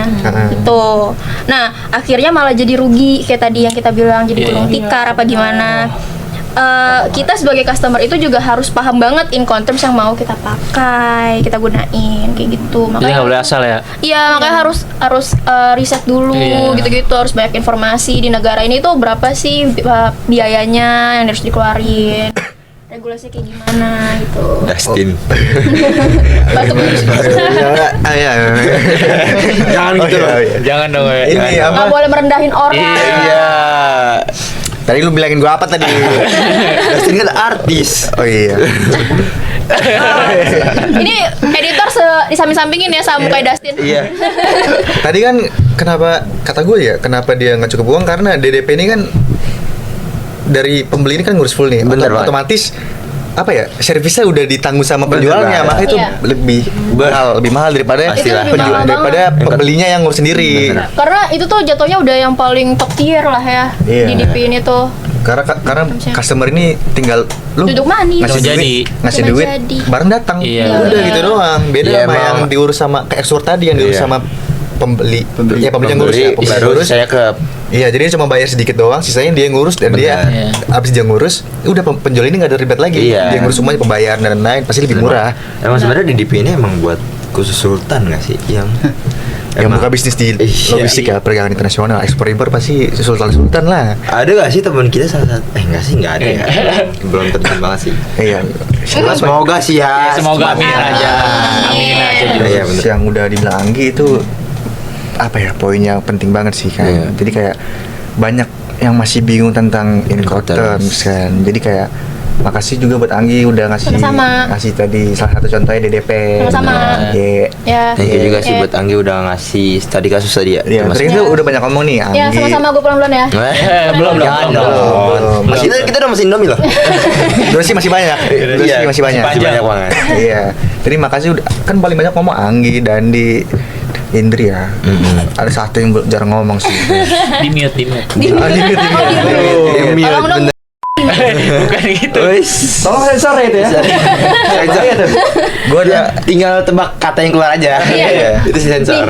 gitu. Nah, akhirnya malah jadi rugi kayak tadi yang kita bilang jadi gulung tikar apa gimana. Kita sebagai customer itu juga harus paham banget Incoterms yang mau kita pakai, kita gunain kayak gitu. Jadi nggak boleh asal ya. Iya, makanya harus riset dulu gitu-gitu, harus banyak informasi di negara ini tuh berapa sih biayanya yang harus dikeluarin. Regulasinya kayak gimana gitu. Dustin. Batuk. Iya. Jangan gitu. Jangan dong ya. Ini Nggak apa? boleh merendahin orang. Iya. Tadi lu bilangin gua apa tadi? Dustin kan artis. Oh iya. Ini editor disamping-sampingin ya sama kayak Dustin. Iya. Tadi kan kenapa kata gue ya, kenapa dia nggak cukup uang karena DDP ini kan dari pembeli ini kan ngurus full nih. Bener banget. Otomatis apa ya, servisnya udah ditanggung sama Bener penjualnya, banget. makanya itu Iya. lebih mahal daripada Pastilah. Itu lebih mahal daripada banget. pembelinya yang ngurus sendiri. Bener. Karena itu tuh jatuhnya udah yang paling top tier lah ya Iya. di DP ini tuh. Karena customer ini tinggal lu Duduk manis. ngasih Cuma duit, ngasih Cuma duit, jadi. barang datang. Iya. Udah Iya. gitu doang. Beda Iya, sama emang. yang diurus sama ke ekspor tadi yang diurus Iya. sama pembeli. Ya pembeli yang ngurus ya, pembeli yang baru ngurus. saya ke Iya, jadi dia cuma bayar sedikit doang, sisanya dia ngurus dan Benar. dia Iya. abis dia ngurus, udah penjual ini nggak ada ribet lagi. Iya. Dia ngurus semuanya, pembayaran dan lain-lain pasti lebih murah. Emang sebenarnya DDP ini emang buat khusus sultan nggak sih yang Yang emang- buka bisnis di Iya. logistik ya, perdagangan internasional, ekspor impor pasti sultan lah. Ada gak sih teman kita salah satu? Nggak sih, nggak ada ya. Belum penting banget sih. Iya. Cuma semoga sih ya. Semoga amin aja. Amin aja Jul. Iya bener. Yang udah dibilang Anggi itu apa ya, poinnya penting banget sih kan. Iya. Jadi kayak banyak yang masih bingung tentang Incoterms kan. Jadi kayak makasih juga buat Anggi udah Sama-sama. ngasih tadi salah satu contohnya DDP. Sama-sama. Iya. Ya. Thank you juga sih Oke. buat Anggi udah ngasih studi kasus tadi ya. Iya, Termasuk- tadi itu udah banyak ngomong nih Anggi. Ya, sama-sama gue pulang duluan ya. Belum. Jangan dong. Belum. Masih kita udah masih Indomie loh. Durasi masih banyak. Durasi masih banyak. Masih banyak banget. Iya. Jadi makasih udah kan paling banyak ngomong Anggi, Dandi, Indri ya. Ada satu yang jarang ngomong sih. Di mute. Ah, di mute. Tolong dong. Bukan gitu. Wis. Tolong sensor ya itu ya. Bahaya tuh. Gua ada Tinggal tebak kata yang keluar aja. Iya. Itu sensor.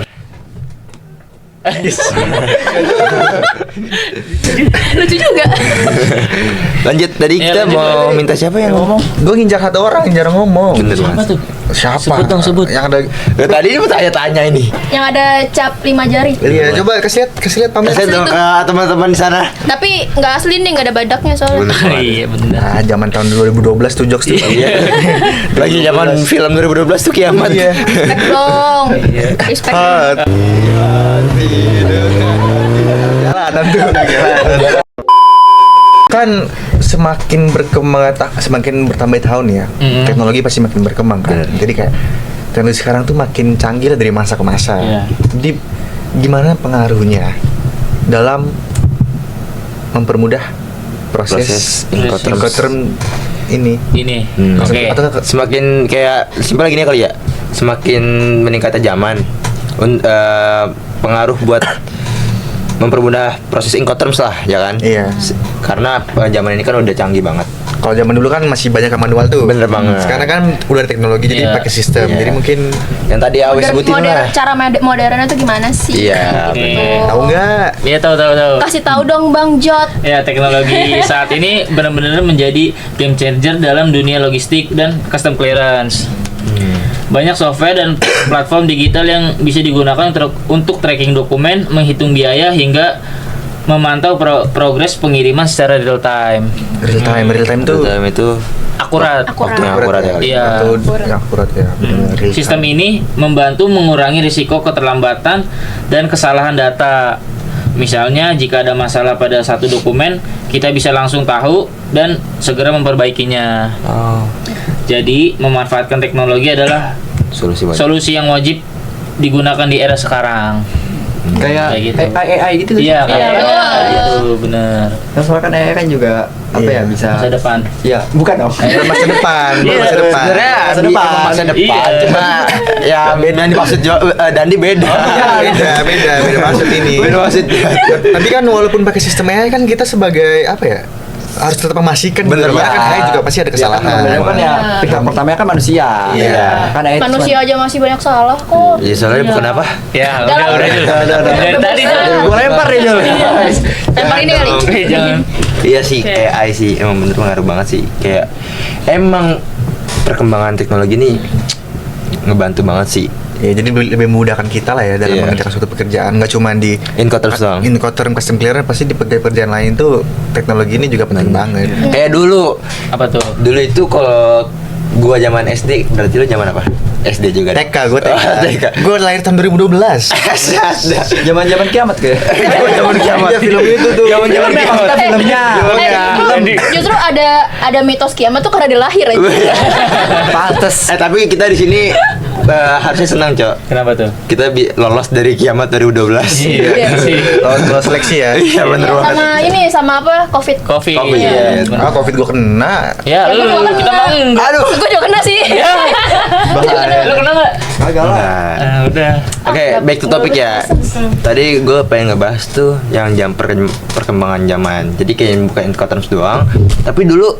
Lucu juga. Lanjut tadi Ya, kita lanjut, mau lanjut. minta siapa yang ngomong? Gue ngincar satu orang yang jarang ngomong. Bener Siapa banget. tuh? Siapa? Sebut dong, sebut. Yang ada. Tadi dia mau tanya-tanya ini. Yang ada cap 5 jari. Iya, coba kasih lihat pamer. Saya dong ke teman-teman di sana. Tapi nggak asli nih, nggak ada badaknya soalnya. Iya benar. Nah, zaman tahun 2012 tuh jokes tuh. Iya. Lagi zaman film 2012 tuh kiamat. Iya. Respect dong. Respect. Jalanan tuh. Kan semakin bertambah tahun ya, Mm-mm. teknologi pasti makin berkembang kan. Bener. Jadi kayak teknologi sekarang tuh makin canggih lah dari masa ke masa. Iya. Jadi gimana pengaruhnya dalam mempermudah proses Incoterms. Incoterm ini? Ini. Oke. Oke. Semakin kayak simpel gini kali ya. Semakin meningkatnya zaman, pengaruh buat mempermudah proses Incoterms lah, ya kan? Iya. Karena zaman ini kan udah canggih banget. Kalau zaman dulu kan masih banyak yang manual tuh. Bener banget. Sekarang kan udah ada teknologi jadi Iya. pakai sistem. Iya. Jadi mungkin Yang tadi Awi sebutin lah. Cara modernnya tuh gimana sih? Iya. Oke. betul. tahu nggak? Iya tahu. Kasih tahu dong Bang Jot. Ya, teknologi saat ini benar-benar menjadi game changer dalam dunia logistik dan custom clearance. Banyak software dan platform digital yang bisa digunakan untuk tracking dokumen, menghitung biaya hingga memantau progres pengiriman secara real time. Real time tuh. Real time itu Akurat. Akurat. Waktu yang akurat ya kali. Iya. Waktu yang akurat ya. benar, real Sistem time. ini membantu mengurangi risiko keterlambatan dan kesalahan data. Misalnya, jika ada masalah pada satu dokumen, kita bisa langsung tahu dan segera memperbaikinya. Oh, Jadi, memanfaatkan teknologi adalah solusi banyak. solusi yang wajib digunakan di era sekarang. Kayak Kayak gitu. AI gitu. Iya, kayak betul. itu benar. Kan soalnya kan AI kan juga apa Iya. ya bisa. Masa depan. Iya, bukan dong. Masa depan, Iya, masa depan. Sebenarnya Masa di depan. masa depan Iya. cuma ya beda yang dimaksud Dandi beda. beda maksud ini. Beda maksud. Tapi kan walaupun pakai sistem AI kan kita sebagai apa ya? Harus tetap memastikan Bener gitu. banget. Kan AI juga pasti ada kesalahan. Sebenarnya kan ya pihak pertamanya kan manusia. Iya. Kan AI Manusia aja masih banyak salah kok. Ya soalnya bukan apa? Ya, Udah, udah. udah. Dari tadi tuh. Gue lempar deh Jul. Lempar ini kali. Oke, jangan. Iya sih, Oke. AI sih emang bener pengaruh banget sih. Kayak emang perkembangan teknologi ini ngebantu banget sih. Ya jadi lebih memudahkan kita lah ya dalam Iya. mengerjakan suatu pekerjaan. Nggak cuma di Incoterms doang. Incoterm custom clearance, pasti di pekerjaan lain tuh teknologi ini juga penting banget. Kayak dulu, Apa tuh? dulu itu kalau gua zaman SD, berarti lu zaman apa? SD juga. TK, gue TK. Oh, TK. Gue lahir tahun 2012. Zaman-zaman kiamat kayak. Zaman kiamat. Iya, film itu tuh. Zaman kiamat. Filmnya. Justru ada mitos kiamat tuh karena dia lahir aja. Pantes. Tapi kita di sini harusnya senang, Cok. Kenapa tuh? Kita lolos dari kiamat 2012. Iya sih. Lolos seleksi ya. Iya bener banget. Sama ini sama apa? Covid. Covid. Covid. Iya. Ah, Covid gue kena. Ya, Ya, lu gua kena. kita mah enggak. Aduh. Gue juga kena sih. Bahaya. Lu kena enggak? Kagak lah. Nah, Ah, udah. Oke, back to topic ya. Tadi gue pengen ngebahas tuh yang perkembangan zaman. Jadi kayak bukan Incoterms doang. Tapi dulu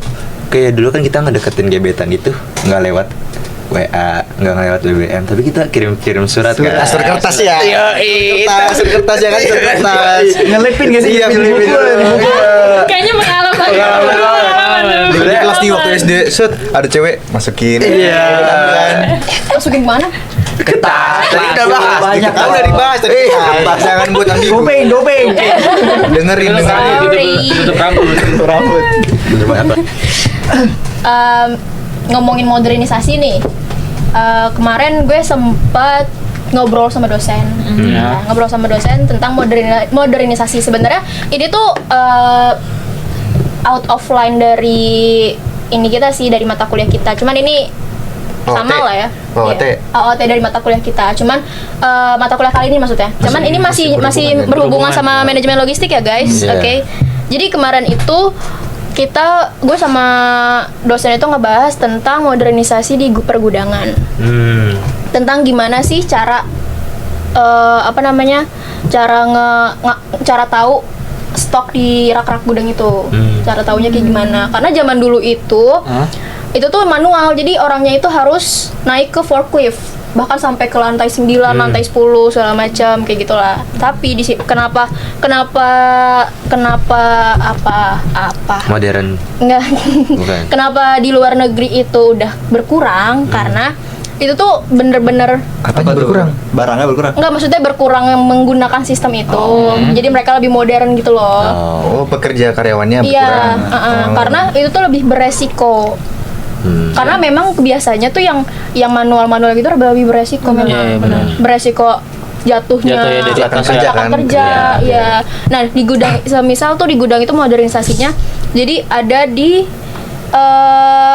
kan kita ngedeketin gebetan itu nggak lewat WA, nggak lewat BBM, tapi kita kirim surat kan. Surat kertas ya. Iya, Surat kertas ya kan, surat kertas. Ngelipin gak sih? Iya, ngelipin. Kayaknya pengalaman. Di kelas di waktu SD, set ada cewek masukin. Iya. Kan. Masukin mana? Ketas. Tadi udah bahas. Banyak kan udah dibahas tadi. Jangan buat ambigu. Doping. Dengerin. Tutup rambut. Rambut. Bener banget. Ngomongin modernisasi nih. Kemarin gue sempat ngobrol sama dosen. Ya. Ngobrol sama dosen tentang modernisasi. Sebenarnya ini tuh out of line dari ini kita sih, dari mata kuliah kita. Cuman ini sama OOT. lah ya. OOT. Iya. OOT dari mata kuliah kita. Cuman mata kuliah kali ini maksudnya. Cuman ini masih berhubungan berhubungan sama manajemen logistik ya guys. Iya. Oke. Jadi kemarin itu gue sama dosen itu ngebahas tentang modernisasi di pergudangan. Tentang gimana sih cara cara tahu stok di rak-rak gudang itu. Cara taunya kayak gimana? Karena zaman dulu itu tuh manual, jadi orangnya itu harus naik ke forklift, bahkan sampai ke lantai 9, lantai 10 segala macam kayak gitulah. Tapi kenapa apa Modern. enggak Bukan. kenapa di luar negeri itu udah berkurang? Karena itu tuh bener-bener Apa yang berkurang? Barangnya berkurang. enggak, maksudnya berkurang yang menggunakan sistem itu. Jadi mereka lebih modern gitu loh. Oh, pekerja karyawannya Iya, berkurang. karena itu tuh lebih beresiko. Karena memang biasanya tuh yang manual-manual gitu lebih beresiko memang. Iya, benar. Beresiko jatuhnya. Jatuhnya dari atas kerja kecelakaan kan? kerja, Iya, ya. Nah, di gudang semisal tuh di gudang itu modernisasinya jadi ada di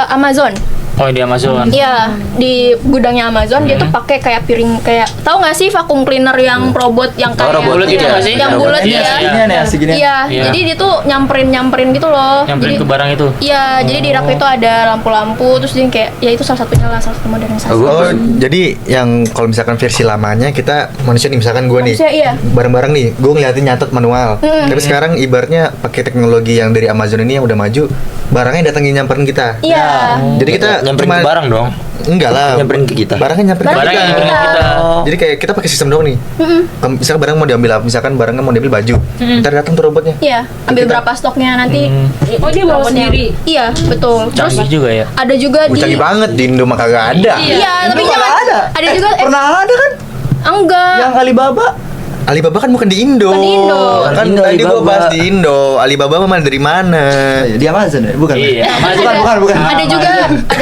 Amazon. Oh, di Amazon. Iya, di gudangnya Amazon dia tuh pakai kayak piring, kayak tahu nggak sih vacuum cleaner yang robot yang kayak robot gitu nggak sih? yang bulat Iya, ya. iya. Ini ya segini. Iya, Iya. jadi dia tuh nyamperin gitu loh. Nyamperin Jadi- ke barang itu. Iya, jadi di rak itu ada lampu-lampu, terus dia kayak ya itu salah satunya lah, salah satu modernisasi. Oh, jadi yang kalau misalkan versi lamanya kita manusia nih, misalkan gue nih, Manusia, iya. bareng-bareng nih, gue ngeliatin nyatet manual. Tapi sekarang ibaratnya pakai teknologi yang dari Amazon ini yang udah maju, barangnya datangin nyamperin kita. Iya. Jadi kita nyamperin ke barang dong. enggak lah. Nyamperin ke kita. Barangnya nyamperin ke Barang kita. yang nyamperin ke kita. Jadi kayak kita pakai sistem doang nih. Misalkan barang mau diambil apa? Misalkan barangnya mau diambil baju. Ntar datang tuh robotnya. Iya, ambil Kita- berapa stoknya nanti. Oh, dia bawa robotnya. sendiri? Iya, betul. Terus Canggih juga ya. ada juga di Canggih banget di Indo mah kagak ada. Iya, tapi Indo jangan nggak ada. Ada juga Pernah ada kan? enggak. Yang Alibaba. Alibaba kan bukan di Indo. Bukan di Indo. Kan Indo, tadi gua Alibaba. bahas di Indo. Alibaba mah dari mana? Di Amazon ya? Bukan. Iya, Amazon. Bukan. Ada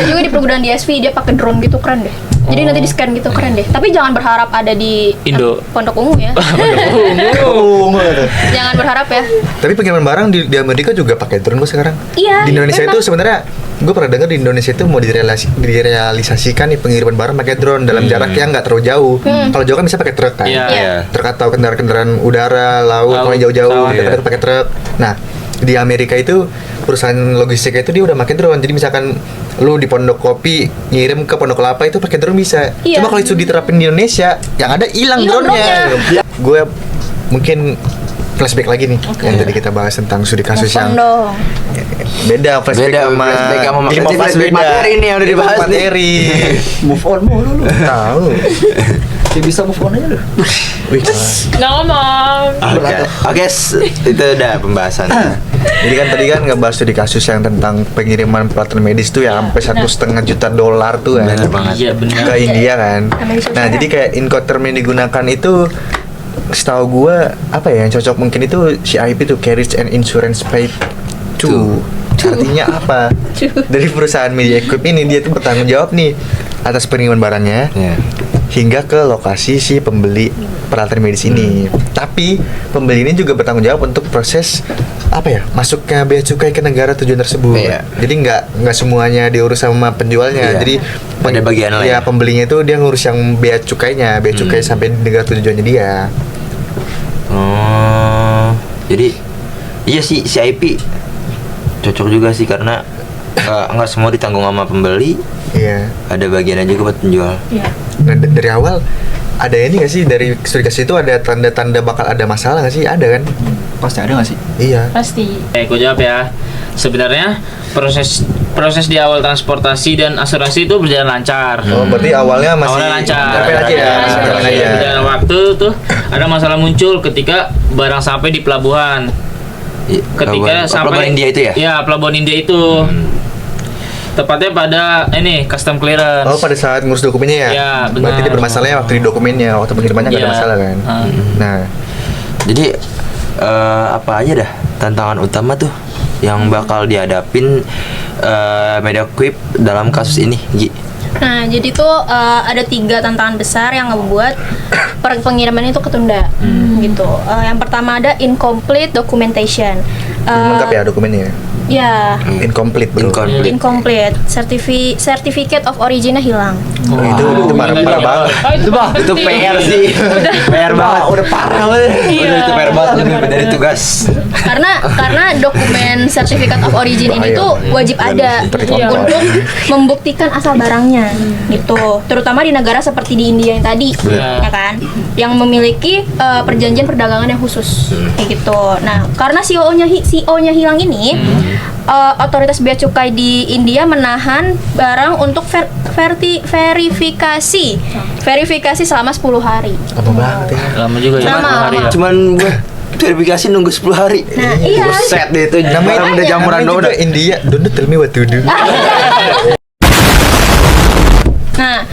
juga di perguruan DSV dia pakai drone gitu, keren deh. Jadi nanti di scan gitu, keren deh. Tapi jangan berharap ada di Indo. Pondok Ungu ya. Jangan berharap ya. Tapi pengiriman barang di Amerika juga pakai drone gua sekarang. Iya, Di Indonesia memang. itu sebenarnya gue pernah dengar di Indonesia itu mau direalisasikan nih pengiriman barang pakai drone dalam jarak yang nggak terlalu jauh. Kalau jauh kan bisa pakai truk kan. Iya. Iya. Truk atau kendaraan laut, Laut, pokoknya jauh-jauh pesawat, kita iya. pakai truk. Nah, di Amerika itu perusahaan logistik itu dia udah pakai drone. Jadi misalkan lu di Pondok Kopi ngirim ke Pondok Kelapa itu pakai drone bisa. Iya. Cuma kalau itu diterapin di Indonesia, yang ada hilang Hilang drone-nya. Gue mungkin flashback lagi nih yang tadi kita bahas tentang studi kasus yang Pondok. beda flashback Beda sama flashback sama Game of flashback Thrones beda. materi nih yang udah dibahas nih. materi. Move on mulu lu. Tahu. Ya bisa move on aja lu. Wih, Nggak ngomong. Oke, itu udah pembahasan. jadi kan tadi kan ngebahas studi kasus yang tentang pengiriman peralatan medis tuh ya sampai $1,5 juta tuh kan. Bener banget. Iya, benar. Ke India kan. Amerika Nah, Utara. jadi kayak Incoterm yang digunakan itu setahu gua apa ya yang cocok mungkin itu CIP tuh Carriage and Insurance Paid to. Artinya apa? Dari perusahaan media equip ini dia tuh bertanggung jawab nih atas pengiriman barangnya Iya. hingga ke lokasi si pembeli peralatan medis ini. Tapi pembeli ini juga bertanggung jawab untuk proses apa ya masuknya bea cukai ke negara tujuan tersebut. Iya. Jadi nggak semuanya diurus sama penjualnya. Iya. Jadi Ada bagian lain. ya pembelinya itu dia ngurus yang bea cukainya, bea cukai sampai di negara tujuannya dia. Oh, jadi iya sih CIP cocok juga sih karena nggak semua ditanggung sama pembeli, Iya. ada bagiannya juga buat penjual. Iya. Nah, dari awal ada ini nggak sih dari studi kasus itu ada tanda-tanda bakal ada masalah nggak sih? Ada kan? Pasti ada nggak sih? Iya. Pasti. Aku jawab ya. Sebenarnya proses di awal transportasi dan asuransi itu berjalan lancar. Oh, berarti awalnya masih Awalnya lancar. Ngapain aja ya? Ngapain aja. Berjalan waktu tuh ada masalah muncul ketika barang sampai di pelabuhan. Ketika pelabuhan India itu ya? Ya, pelabuhan India itu. Tepatnya pada ini custom clearance. Oh, pada saat ngurus dokumennya ya? Ya, Berarti benar. dia bermasalahnya waktu di dokumennya, waktu pengirimannya nggak ada Iya. masalah kan? Nah, Jadi apa aja dah tantangan utama tuh yang bakal dihadapin Mediaquip dalam kasus ini, Gi? Nah, jadi tuh ada 3 tantangan besar yang ngebuat pengiriman itu ketunda, gitu. Yang pertama ada incomplete documentation. belum lengkap ya dokumennya. Ya, Incomplete bro. incomplete. Certificate of originnya hilang. Oh, itu parah banget. Itu PR sih. PR banget. Udah parah banget. Udah itu PR banget lebih dari tugas. Karena dokumen certificate of origin ini tuh wajib ada untuk membuktikan asal barangnya gitu. Terutama di negara seperti di India yang tadi, ya kan, yang memiliki perjanjian perdagangan yang khusus kayak gitu. Nah, karena CEO-nya hilang ini, otoritas bea cukai di India menahan barang untuk verifikasi selama 10 hari. Lama banget ya. Lama juga ya. Lama. 10 hari ya. Cuman buat verifikasi nunggu 10 hari. Nah, iya. Buset deh itu Namanya udah jamuran namanya juga udah. India. Don't tell me what to do. Nah,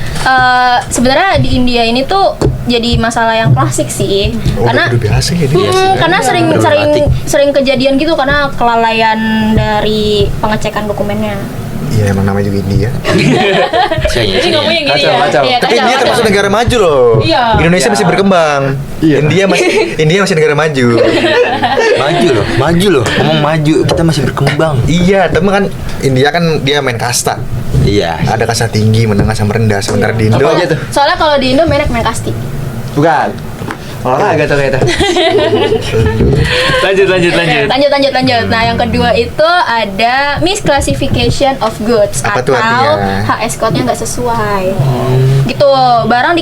sebenarnya di India ini tuh jadi masalah yang klasik sih, karena udah biasa ya dia. karena sering kejadian gitu karena kelalaian dari pengecekan dokumennya. Iya emang namanya juga India. Jadi ngomongnya gini ya. Kacau. Iya, Tapi kacau, India kacau. termasuk negara maju loh. Iya. Indonesia masih berkembang. India masih negara maju. Maju loh. Ngomong maju, kita masih berkembang. Iya, tapi kan India kan dia main kasta. Iya. Ada kasta tinggi, menengah sama rendah. Sementara di Indo Apa aja tuh? Soalnya kalau di Indo main kasti. Bukan. Olahraga tuh kayaknya. Lanjut. Nah, yang kedua itu ada misclassification of goods Apa tuh atau artinya? HS code-nya nggak sesuai. Gitu. Barang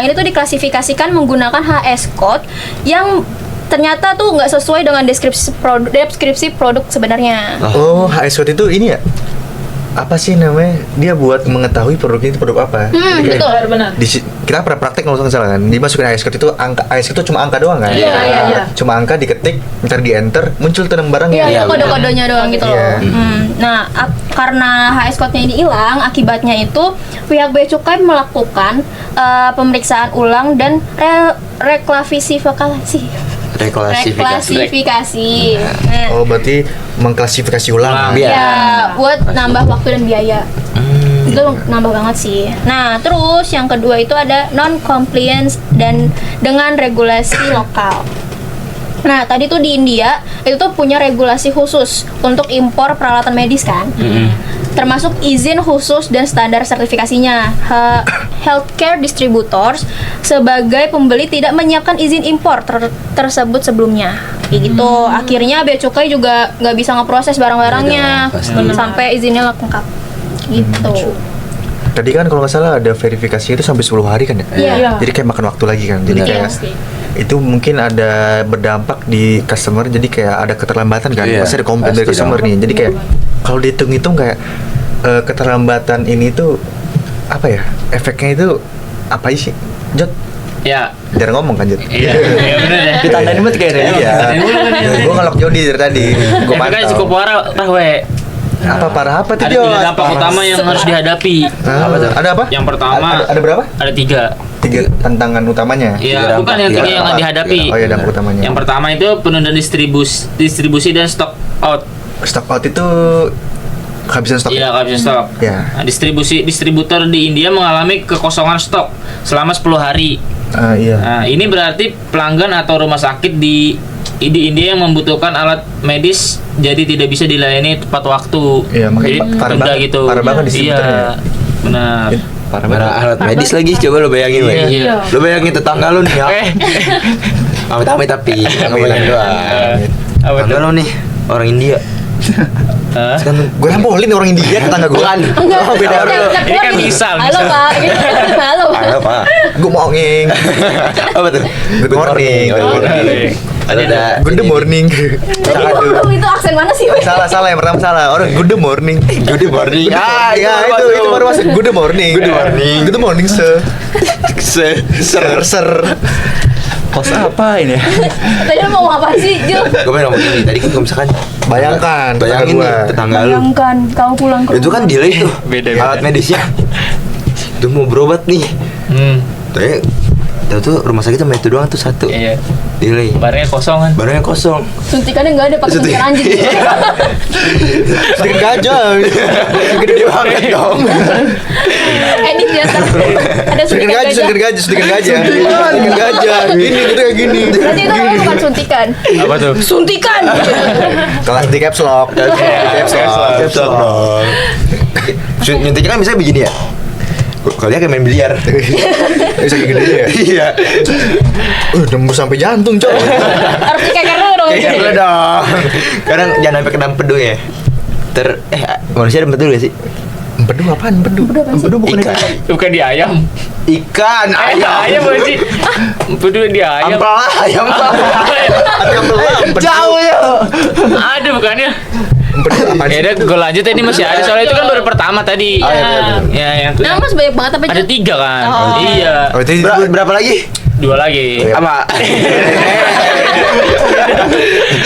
ini tuh diklasifikasikan menggunakan HS code yang ternyata tuh nggak sesuai dengan deskripsi produk sebenarnya. Oh, HS code itu ini ya? Apa sih namanya? Dia buat mengetahui produknya itu produk apa. Jadi kayak Betul. Benar. kita pernah praktek kalau nggak salah kan, dimasukin HS code itu HS code itu cuma angka doang kan? Iya. Cuma angka diketik, ntar di enter, muncul tuh barangnya. Iya, kode-kodenya doang gitu loh. Iya. Nah, karena HS code-nya ini hilang, akibatnya itu pihak bea cukai melakukan pemeriksaan ulang dan reklasifikasi. Nah, Oh, berarti mengklasifikasi ulang. Biar. ya, buat nambah waktu dan biaya. Itu nambah banget sih. Nah, terus yang kedua itu ada non compliance dan dengan regulasi lokal. Nah, tadi tuh di India itu tuh punya regulasi khusus untuk impor peralatan medis kan. Termasuk izin khusus dan standar sertifikasinya. Healthcare distributors sebagai pembeli tidak menyiapkan izin impor tersebut sebelumnya. Kayak gitu. Akhirnya bea cukai juga nggak bisa ngeproses barang-barangnya Pasti. sampai izinnya lengkap. Gitu. Tadi kan kalau nggak salah ada verifikasi itu sampai 10 hari kan ya? Iya. Jadi kayak makan waktu lagi kan. Jadi Benar. kayak Pasti. itu mungkin ada berdampak di customer, jadi kayak ada keterlambatan kan. Iya, Pasti ada komplain dari pasti customer dong. nih. Jadi kayak kalau dihitung-hitung kayak keterlambatan ini tuh apa ya? Efeknya itu apa sih? Jod, Ya. jarang ngomong kan Jod? Iya bener ya. Ditandain banget kayaknya. Iya. Gue ngelok Jody dari tadi. Gue Efeknya pantau. cukup parah we. Apa parah apa tuh Ada Jod? 3 dampak utama yang harus dihadapi. Apa tuh? Ada apa? Yang pertama Ada berapa? ada 3. 3 tantangan utamanya. Iya, bukan yang 3 yang dihadapi. Oh iya, dampak utamanya. Yang pertama itu penundaan distribusi dan stock out. Stock out itu kehabisan stok. Iya, kehabisan stok. Iya. Nah, distributor di India mengalami kekosongan stok selama 10 hari. Iya. Nah, ini berarti pelanggan atau rumah sakit di India yang membutuhkan alat medis jadi tidak bisa dilayani tepat waktu. Iya, makanya Jadi parah tunda banget- gitu. parah banget distributornya. Iya, benar. Parah Mana banget. alat medis lagi, coba lo bayangin weh. Iya. Lo bayangin tetangga lo nih ya. Amit-amit tapi ngomongin doang. Apa Tetangga tuh? lo nih orang India. Hah? Kan Gue rampolin nih orang India tetangga gue. bukan. Enggak, Oh, beda. Ini kan misal. Halo Pak. Halo Pak. Halo, Pak. Gue mau nging. Apa tuh? Good morning. Oh, Good morning. Ada Good morning. Itu aksen mana sih? Salah yang pertama salah. Orang good morning. Good morning. Ah, ya itu baru masuk good morning. Good morning. Good morning, sir. Ser. Pos apa ini ya? Tadi lu mau apa sih, Jul? Gue pengen ngomong ini tadi kan kalau misalkan Bayangkan, bayangin tetangga nih gua. tetangga lu. Bayangkan kamu pulang ke Itu kan rumah. delay tuh. Beda-beda. Alat medisnya. Itu mau berobat nih. Hmm. Tapi Tahu tuh rumah sakit cuma itu doang tuh satu. Iya. Delay. Barangnya kosong kan. Barangnya kosong. Suntikannya nggak ada, pakai suntikan anjing. Sedikit gajah. Gede banget dong. Edit ya ntar. Ada Sedikit suntikan gajah, gajah. sedikit gajah. Sedikit gajah. Gini gitu kayak gini. Berarti itu namanya bukan suntikan. Apa tuh? Suntikan. Kelas di caps lock. Caps lock dong. Nyuntiknya kan bisa begini ya. Kalau dia kayak main biliar. Bisa kayak gini ya. Iya. Nembus sampai jantung, Cok. Harus kayak karena dong. Kayak dong. Kadang jangan sampai kena empedu ya. Manusia ada empedu gak sih? Empedu apaan? Empedu bukan Ikan. Bukan di ayam. Ikan, Ayam bukan sih. Betul di ayam. Ampela, ayam jauh ya. Ada bukannya? Empedu apaan? Ya udah, gue lanjut ini masih ada soalnya itu kan baru pertama tadi. Ya, yang Nah, Mas banyak banget apa ada 3 kan? Oh. Iya. Oh, itu Berapa lagi? 2 lagi. Sama.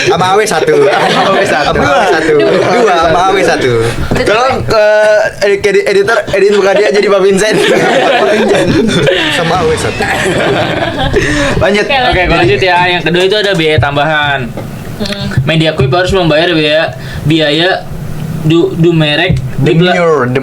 sama AW 1. AW 1. Dua sama AW 1. Kalau ke editor edit muka dia jadi Pak Vincent. Sama AW 1. Lanjut. Oke, gue lanjut ya. Yang kedua itu ada biaya tambahan. MediaQuip harus membayar biaya merek Demure.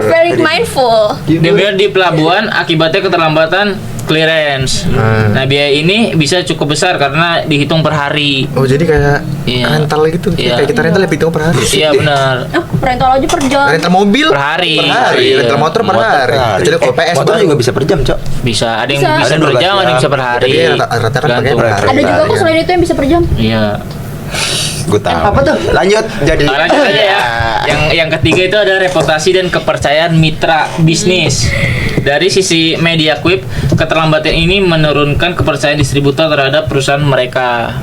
very mindful. DBR di pelabuhan akibatnya keterlambatan clearance. Nah, biaya ini bisa cukup besar karena dihitung per hari. Oh, jadi kayak Iya. rental gitu. Iya. Kayak kita rental ya hitung per hari. Iya benar. Rental aja per jam. Rental mobil Per hari. Iya. Rental motor per hari. Kecuali kalau PS Motor juga bisa per jam, Cok. Bisa, ada yang Bisa. bisa Ada per 12 jam, ada yang bisa per hari. Jadi rata-rata kan pakai per hari. Ada juga kok Iya. selain itu yang bisa per jam. Iya. Gue tahu. Apa tuh? Lanjut jadi. Lanjut aja ya. Yang ketiga itu ada reputasi dan kepercayaan mitra bisnis. Dari sisi MediaQuip, keterlambatan ini menurunkan kepercayaan distributor terhadap perusahaan mereka.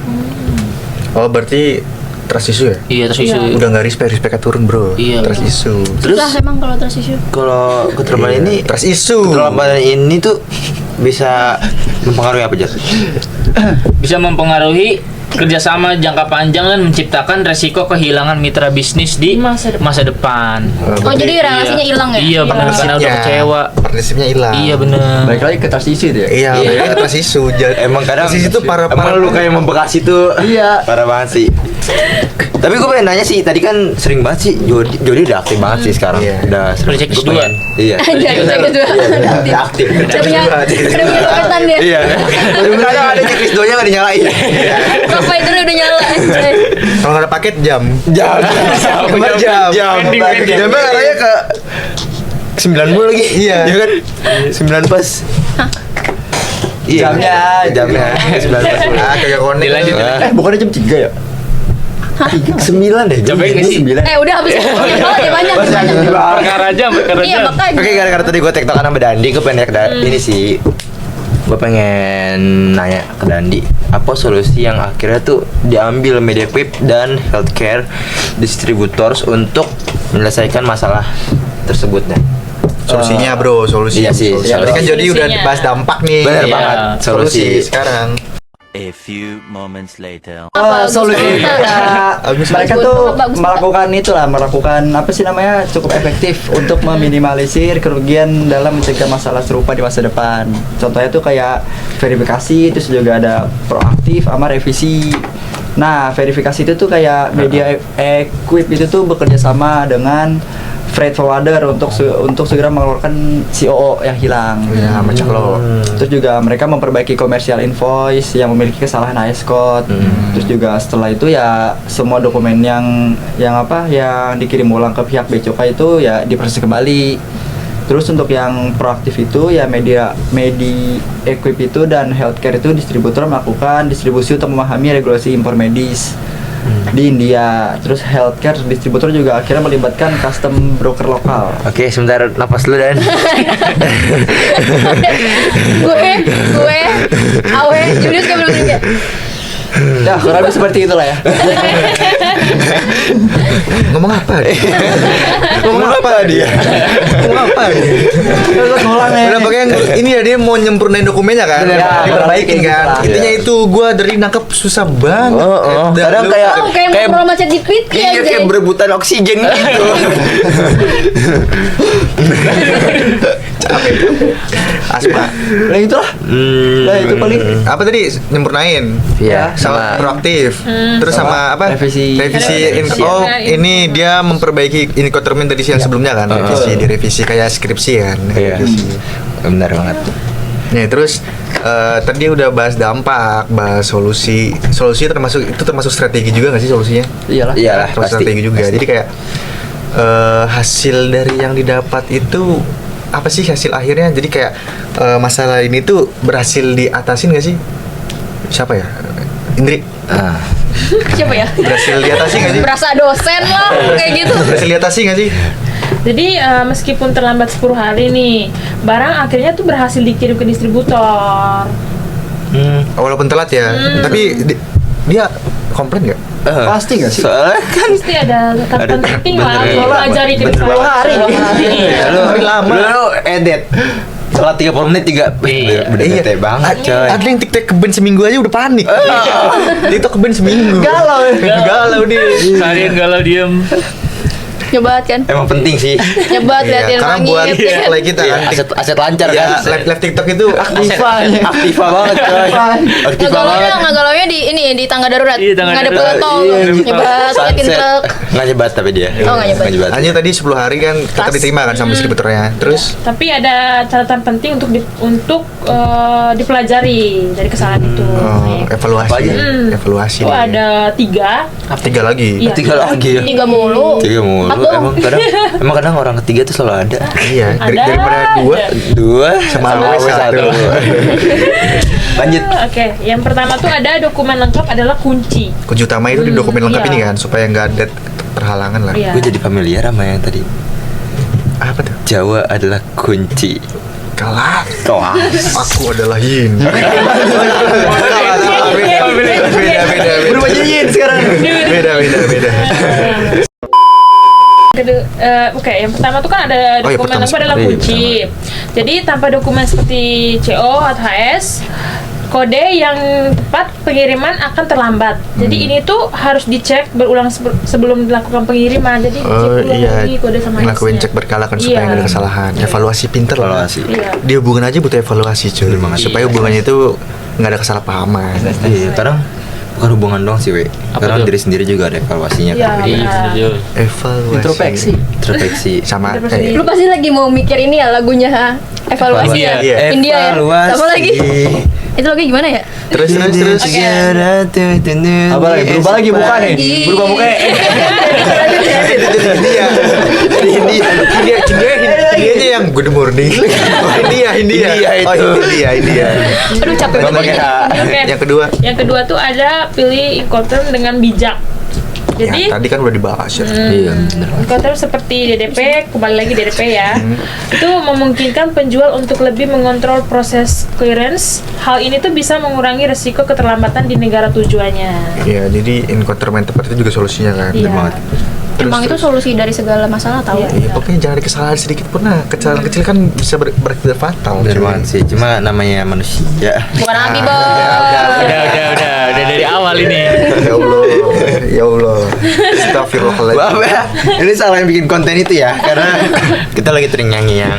Oh, berarti trust issue ya? Iya, terus isu. Udah nggak respect turun, Bro. Iya, Trust betul. issue. Terus Susah emang kalau trust issue. kalau keterlambatan ini Trust issue. keterlambatan ini tuh bisa mempengaruhi apa, Jar? Bisa mempengaruhi kerjasama jangka panjang dan menciptakan resiko kehilangan mitra bisnis di masa depan. Oh, jadi relasinya hilang ya? Iya, benar, karena udah kecewa. Partnershipnya hilang. Iya benar. Balik lagi ke trust issue itu ya. Iya, iya. Trust issue. Emang kadang trust issue itu emang lu kayak membekas itu. Iya. Parah banget sih. Tapi gue pengen nanya sih, tadi kan sering banget sih Jody udah aktif banget sih sekarang. Iya. Udah sering. Udah cek Gua kedua. pengen- Iya. Jangan saya kedua. Udah aktif. Udah punya dompet dia. Iya. Kadang ada checklist doanya nggak dinyalain. Apa itu udah nyala anjay. Kalau nggak ada paket jam. Jam. Jam. Pending. Jamnya katanya ke 90 lagi. Iya. Iya kan? 9 pas. Iya. Jamnya 9 pas. Ah, kagak connect. Dilanjut. Bukannya jam 3 ya? 9 deh. Coba nggak sih? 9. Udah habis ya banyak. Perkara jam. Iya makanya. Oke, gara-gara tadi gue tektokan sama Dandi, gue pengen nanya ke ini sih. Gue pengen nanya ke Dandi, apa solusi yang akhirnya tuh diambil MediaQuip dan healthcare distributors untuk menyelesaikan masalah tersebutnya? Solusinya, Bro, solusi. Iya sih, Tadi kan solusinya. jadi udah dibahas dampak nih. Bener Iya. banget, Solusi solusi. sekarang. A few moments later. Solusinya ya, mereka tuh melakukan apa sih namanya, cukup efektif untuk meminimalisir kerugian dalam mencegah masalah serupa di masa depan. Contohnya tuh kayak verifikasi, terus juga ada proaktif sama revisi. Nah, verifikasi itu tuh kayak MediaQuip itu tuh bekerja sama dengan freight forwarder untuk segera mengeluarkan COO yang hilang. Ya, macam lo. Terus juga mereka memperbaiki komersial invoice yang memiliki kesalahan AS code. Terus juga setelah itu ya semua dokumen yang dikirim ulang ke pihak bea cukai itu ya diproses kembali. Terus untuk yang proaktif itu ya MediaQuip itu dan healthcare itu distributor melakukan distribusi untuk memahami regulasi impor medis di India. Terus healthcare distributor juga akhirnya melibatkan custom broker lokal. Oke, sebentar napas dulu Dan. gue Awe Julius kayak belum juga. Ya kurang lebih seperti itulah ya. Ngomong apa dia? Ngomong apa dia? Ngomong apa dia? Udah pokoknya ini ya dia mau nyempurnain dokumennya kan, diperbaiki kan. Intinya itu gua dari nangkep susah banget. Kadang kayak ngobrol sama ChatGPT iya aja. kayak berebutan oksigen gitu. Capek. Asma. Nah itulah. Nah itu paling Apa tadi nyempurnain? Iya, sama sama proaktif. Terus sama apa? Revisi. Oh, ini dia memperbaiki infotainment dari yang sebelumnya kan. Direvisi kayak skripsi kan. Iya. Benar banget. Nih terus tadi udah bahas dampak, bahas solusi. Solusi termasuk strategi juga nggak sih solusinya? iyalah. Iyalah, Termasuk pasti. strategi juga. Jadi kayak hasil dari yang didapat itu apa sih hasil akhirnya? Jadi kayak masalah ini tuh berhasil diatasin nggak sih? Siapa ya? Indri Ah. Siapa ya? berhasil diatasi nggak sih? Berasa dosen lah kayak gitu. Berhasil diatasi nggak sih? Jadi meskipun terlambat 10 hari nih, barang akhirnya tuh berhasil dikirim ke distributor. Walaupun telat ya, tapi dia komplain nggak? Pasti nggak sih? Soalnya kan Pasti ada catatan penting lah bener, kalau iya. pelajari ke Bener. depan. hari. lu lu edit setelah 30 menit udah Iya. bete banget coy. Ada yang TikTok ke band seminggu aja udah panik. TikTok ke band seminggu. Galau ya. Galau dia. Seharian galau diem. Nyoba kan? Emang penting sih. Nyoba liatin Karena buat langit. ya kan? play kita Iya, kan. aset lancar Ya, kan. live TikTok itu Aktiva banget coy. Aktiva banget. Ngegalaunya di tangga darurat. Iya, tangga Nggak ada darurat. pelotong. Iya, Nyebat, liatin Sunset. truk. Nggak nyebat tapi dia. Oh, nggak nyebat. Hanya tadi 10 hari kan tetap Pas. diterima kan sama distributornya. Terus Tapi ada catatan penting untuk dipelajari dari kesalahan itu. evaluasi. Apa aja? Evaluasi. Oh, nih. ada 3. 3 lagi. Iya. 3 lagi ya. 3 mulu. 3 mulu. Empat dong. Emang kadang orang ketiga tuh selalu ada. Iya, Ada. daripada 2 2 sama AW 1. Lanjut. Oke, yang pertama tuh ada dokumen lengkap adalah kunci. Kunci utama itu di dokumen lengkap iya. ini kan supaya nggak ada terhalangan lah. Iya. Gue jadi familiar sama yang tadi. Apa tuh? Jawa adalah kunci. Kelas. Kelas. Aku adalah Yin. Beda. Berubah jadi yin sekarang. Beda. Oke, yang pertama tuh kan ada Oh, ya, dokumen pertama lengkap adalah sekali. kunci. Jadi tanpa dokumen seperti CO atau HS, kode yang tepat pengiriman akan terlambat. Jadi ini tuh harus dicek berulang sebelum dilakukan pengiriman. Jadi dicek Oh ulang iya, lagi kode sama ngelakuin HS-nya. cek berkala kan supaya Iya. nggak ada kesalahan. Evaluasi pinter lah. Evaluasi. Iya. Di hubungan aja butuh evaluasi cuy, supaya hubungannya itu nggak ada kesalahpahaman. Iya, kadang bukan hubungan dong sih, we. Apa Kadang tuh? diri sendiri juga ada evaluasinya Iya. kan. Iya, setuju. Evaluasi. Introspeksi. Introspeksi. Sama. Introspeksi. Lu pasti lagi mau mikir ini ya lagunya evaluasi India. ya? Iya. India ya? Evaluasi. Apa lagi? Itu lagi gimana ya? Terus. Apa lagi? Berubah lagi muka nih. Berubah muka. India. Indianya yang good morning. India. Oh India. Aduh capek banget. Oke. Yang kedua. Yang kedua tuh ada pilih Incoterm dengan bijak. Jadi Ya, tadi kan udah dibahas ya. Iya, bener. Incoterm seperti DDP, kembali lagi DDP ya. Itu memungkinkan penjual untuk lebih mengontrol proses clearance. Hal ini tuh bisa mengurangi resiko keterlambatan di negara tujuannya. Iya, jadi incoterm tepat itu juga solusinya kan. Iya. banget. Emang itu solusi dari segala masalah tahu. Iya. Iya, pokoknya jangan ada kesalahan sedikit pun nah. Kesalahan kecil kan bisa berakibat fatal. Bener cuy. banget sih, cuma namanya manusia. Bukan Abi, Bos. Udah dari awal ini. Ya Allah. Astagfirullahaladzim. Maaf ya, ini salah yang bikin konten itu ya, karena kita lagi terngiang-ngiang.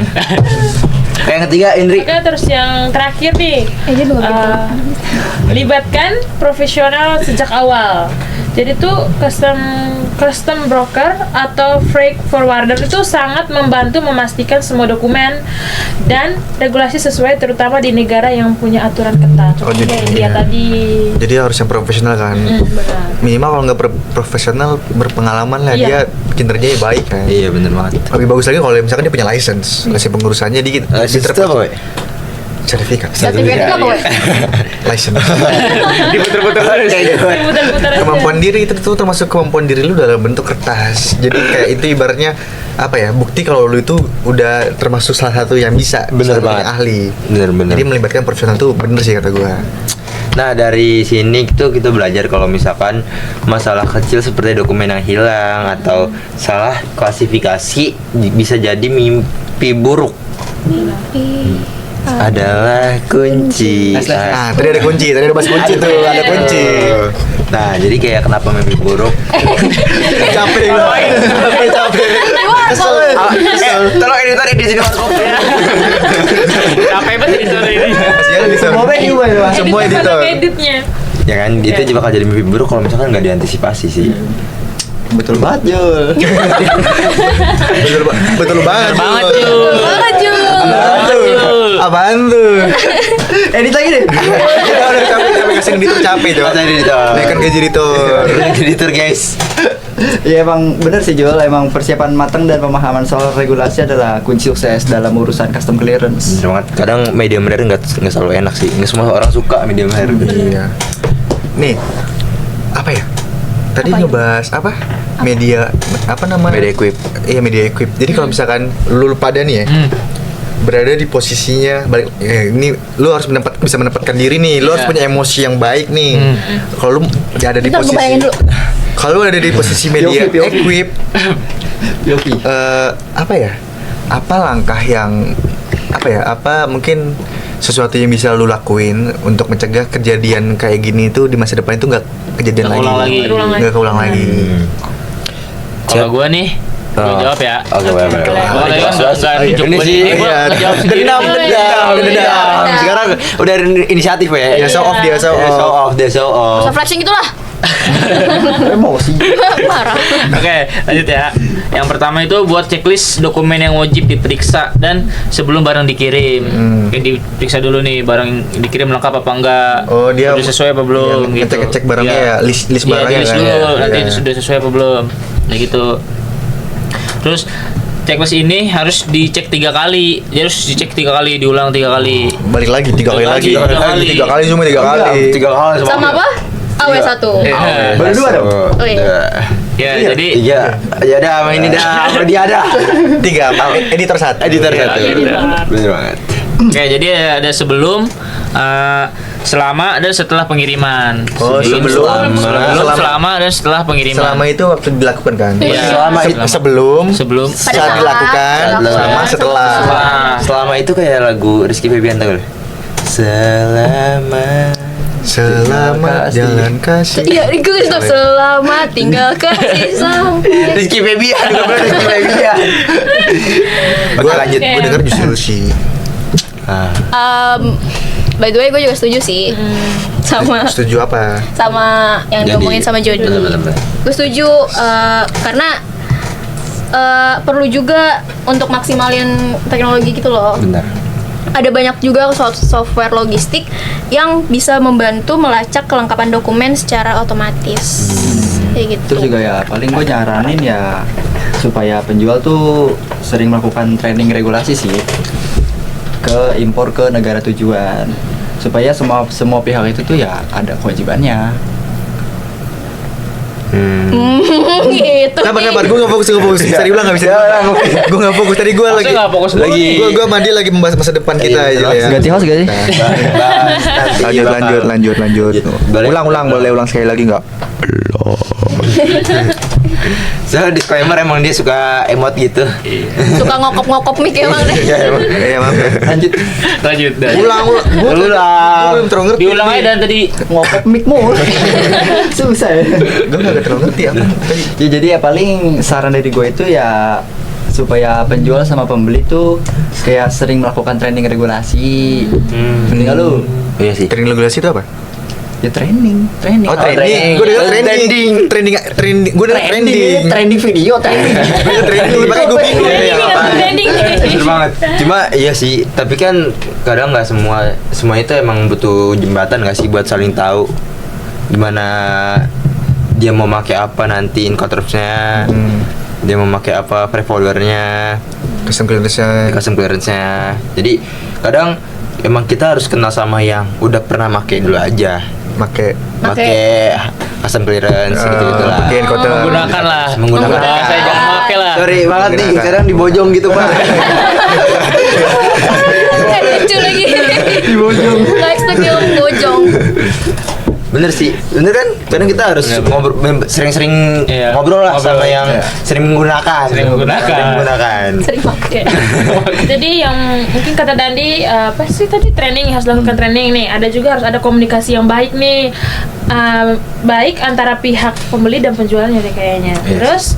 Yang ketiga, Indri. Oke, terus yang terakhir nih, Dia juga gitu. libatkan profesional sejak awal. Jadi tuh custom broker atau freight forwarder itu sangat membantu memastikan semua dokumen dan regulasi sesuai terutama di negara yang punya aturan ketat. Oh, jadi- Kayak India iya. tadi. Jadi harus yang profesional kan. Benar. Minimal kalau nggak profesional berpengalaman lah Iya. dia kinerjanya baik kan. Iya, bener banget. Lebih bagus lagi kalau misalkan dia punya license, kasih pengurusannya dikit. License itu apa, we? Sertifikat. Sertifikat apa, we? License. Diputer-puter terus. Putar-putar aja. Kemampuan diri itu tuh termasuk kemampuan diri lu dalam bentuk kertas. Jadi kayak itu ibaratnya apa ya? Bukti kalau lu itu udah termasuk salah satu yang bisa. Bener salah satu banget. yang ahli. Bener. Jadi melibatkan profesional tuh bener sih kata gua. Nah dari sini tuh kita belajar kalau misalkan masalah kecil seperti dokumen yang hilang atau salah klasifikasi bisa jadi mimpi buruk adalah kunci. Ah, tadi ada kunci, tadi ada bahas kunci tuh, ada kunci. Nah jadi kayak kenapa mimpi buruk? Capek gua. Capek. Tolong editor di sini Capek banget ini sore ini. Kasihan editor. Semua editor. Editnya. Ya kan gitu juga bakal jadi mimpi buruk kalau misalkan nggak diantisipasi sih. Betul banget, Jul. Betul banget. Banget Jul. Apaan tuh? Edit lagi deh. Udah capek kasih editor capek tuh. Masa editor. Naikkan gaji editor. Editor guys. Ya emang bener sih Jul, emang persiapan matang dan pemahaman soal regulasi adalah kunci sukses dalam urusan custom clearance. Bener banget. Kadang medium rare nggak selalu enak sih. Nggak semua orang suka medium rare. Iya. Nih, apa ya? Tadi ngebahas apa? Media apa namanya? Media equip. Iya, media equip. Jadi kalau misalkan lu pada nih ya, berada di posisinya balik ini lu harus bisa menempatkan diri nih. Lu harus punya emosi yang baik nih. Kalau lu ada di Bentar, posisi gue bayangin dulu. Kalau lu ada di posisi media POV. equip, Yopi. apa ya? Apa langkah yang apa mungkin sesuatu yang bisa lu lakuin untuk mencegah kejadian kayak gini itu di masa depan itu nggak kejadian Nggak lagi, keulang lagi. nggak keulang lagi. Kalau gua nih, gua jawab ya. Oke, boleh. Gua lagi kan nggak nunjuk Ini gua sih, nih. Gua iya. ngejawab sendiri. Dendam. Sekarang udah ada inisiatif ya. Ya, show off dia, show off. Show off. Usah flashing gitu lah. Emosi. Marah. Oke, lanjut ya. Yang pertama itu buat checklist dokumen yang wajib diperiksa dan sebelum barang dikirim. Oke, diperiksa dulu nih barang yang dikirim lengkap apa enggak. Oh, dia sudah sesuai apa belum iya, gitu. ngecek barangnya Iya. ya, list Iya, barangnya list kan, dulu, ya. nanti Iya. sudah sesuai apa belum. Nah gitu. Terus checklist ini harus dicek 3 kali. Jadi harus dicek 3 kali, diulang 3 kali. Balik lagi 3 kali lagi. Tiga kali. 3 kali cuma 3 kali. 3 kali Sama apa? AW1. Baru 2 dong. Oh, iya. Ya, Iya. jadi 3. Ya dah, sama ini dah, sama dia dah. 3 editor 1. Editor Iya, 1. editor. Bener banget. oke, jadi ada sebelum selama dan setelah pengiriman. Oh, Selama dan setelah pengiriman. Selama itu waktu dilakukan kan? Iya. Sebelum Sebelum. saat dilakukan, sama setelah. Selama itu kayak lagu Rizky Febian tau gak? Selamat jalan kasih. Iya, gue itu selamat tinggal kasih sampai. Rizky Febian, gak pernah Rizky Febian. Oke, lanjut. Gue denger justru sih. By the way, gue juga setuju sih sama Setuju apa? yang diomongin sama Jody. Bener. Gue setuju karena perlu juga untuk maksimalin teknologi gitu loh. Benar. Ada banyak juga software logistik yang bisa membantu melacak kelengkapan dokumen secara otomatis. Kayak gitu. Terus juga ya paling gue nyaranin ya supaya penjual tuh sering melakukan training regulasi sih ke impor ke negara tujuan supaya semua pihak itu tuh ya ada kewajibannya. Gitu. Sabar, gue gak fokus. Bisa diulang gak bisa? Gue gak fokus, tadi gue lagi nggak fokus lagi Gue mandi lagi membahas masa depan kita aja ya. Ganti host gak sih? Lanjut. Ulang sekali lagi nggak? So, disclaimer emang dia suka emot gitu. Suka ngokop-ngokop mic emang deh. Iya, maaf ya. Lanjut dah. Ulang. Gue belum terlalu ngerti. Diulang aja dan tadi Ngokop mic mulu. Susah ya. Gue gak terlalu ngerti apa tadi. Ya jadi ya paling saran dari gue itu ya supaya penjual sama pembeli tuh kayak sering melakukan training regulasi. Mending gak lu? Iya sih. Training regulasi itu apa? Ya training. Oh, training. Gue denger trending. Gue denger trending. Trending video, trending. Trending. Makanya gue bingung ya apa. Trending nih. Bener banget. Cuma iya sih, tapi kan kadang nggak semua itu emang butuh jembatan nggak sih buat saling tahu gimana dia mau pakai apa nanti incoterms-nya, dia mau pakai apa prefoldernya, Custom clearance-nya. Jadi kadang emang kita harus kenal sama yang udah pernah pakai dulu aja. Pakai custom clearance gitu lah. Pakai encoder. menggunakan lah. Menggunakan. Bahasa jangan pakai lah. Sorry banget nih, kadang di bojong gitu pak. Lucu lagi. Di bojong. Like film Bojong. Bener sih, bener kan? Kadang kita harus ngobrol, sering-sering Iya, ngobrol lah ngobrol, sama yang iya. sering menggunakan. Sering menggunakan. Sering pakai. Jadi yang mungkin kata Dandi apa sih tadi training harus lakukan training nih. Ada juga harus ada komunikasi yang baik nih. Baik antara pihak pembeli dan penjualnya deh kayaknya. Terus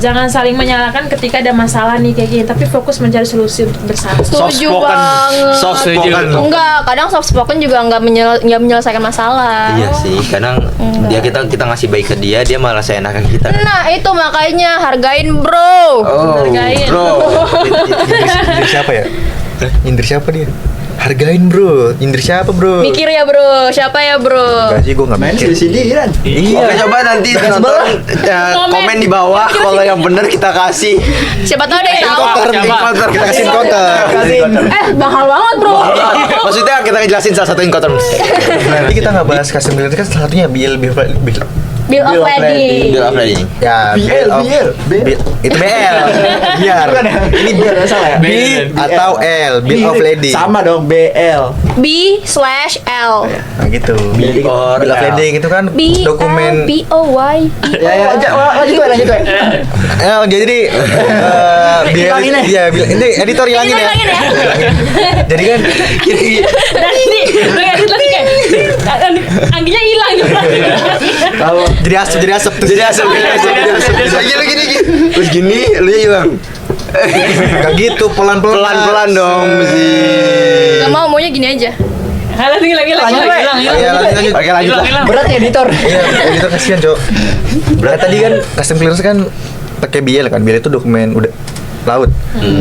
jangan saling menyalahkan ketika ada masalah nih kayak gini, tapi fokus mencari solusi untuk bersama. Setuju banget. Soft spoken. Enggak, kadang soft spoken juga nggak menyelesaikan masalah. Iya sih, kadang kita ngasih baik ke dia malah seenakan kita. Nah, itu makanya hargain, bro. Hargain. Bro. Nyindir siapa ya? Nyindir siapa dia? Hargain bro, nyindir siapa bro? Mikir ya, bro. Siapa ya, bro? Enggak sih, gue gak Main mikir. sini kan. Oke, coba nanti nonton komen di bawah kalau yang bener kita kasih. Siapa tahu ada yang tahu. Counter, kita kasih counter. Mahal banget, Bro. Maksudnya kita ngejelasin salah satu counter. Jadi kita nggak bahas custom clearance kan salah satunya Bill of lading. Bill of lading. ya itu BL. Biar. Ini biar salah ya. B atau L, bill of lading. Sama dong BL. B/L. Nah gitu. B or Bill of L. lading itu kan dokumen. BLBOY. Ya lanjut gue. Jadi Hilangin ya? iya, ini editor hilangin ya. Hilangin ya. Jadi kan Dan ini lo edit lagi kayak angginya hilang gitu. jadi asap tuh. Jadi asap. Gini. Terus gini, lu hilang. Gak gitu, Pelan-pelan dong mesti. Gak maunya gini aja. Lagi. Iya, lanjut. Oke, lanjut. Berat ya editor. Iya, editor kasihan, Cok. Berarti tadi kan custom clearance kan pakai BL kan. BL itu dokumen laut.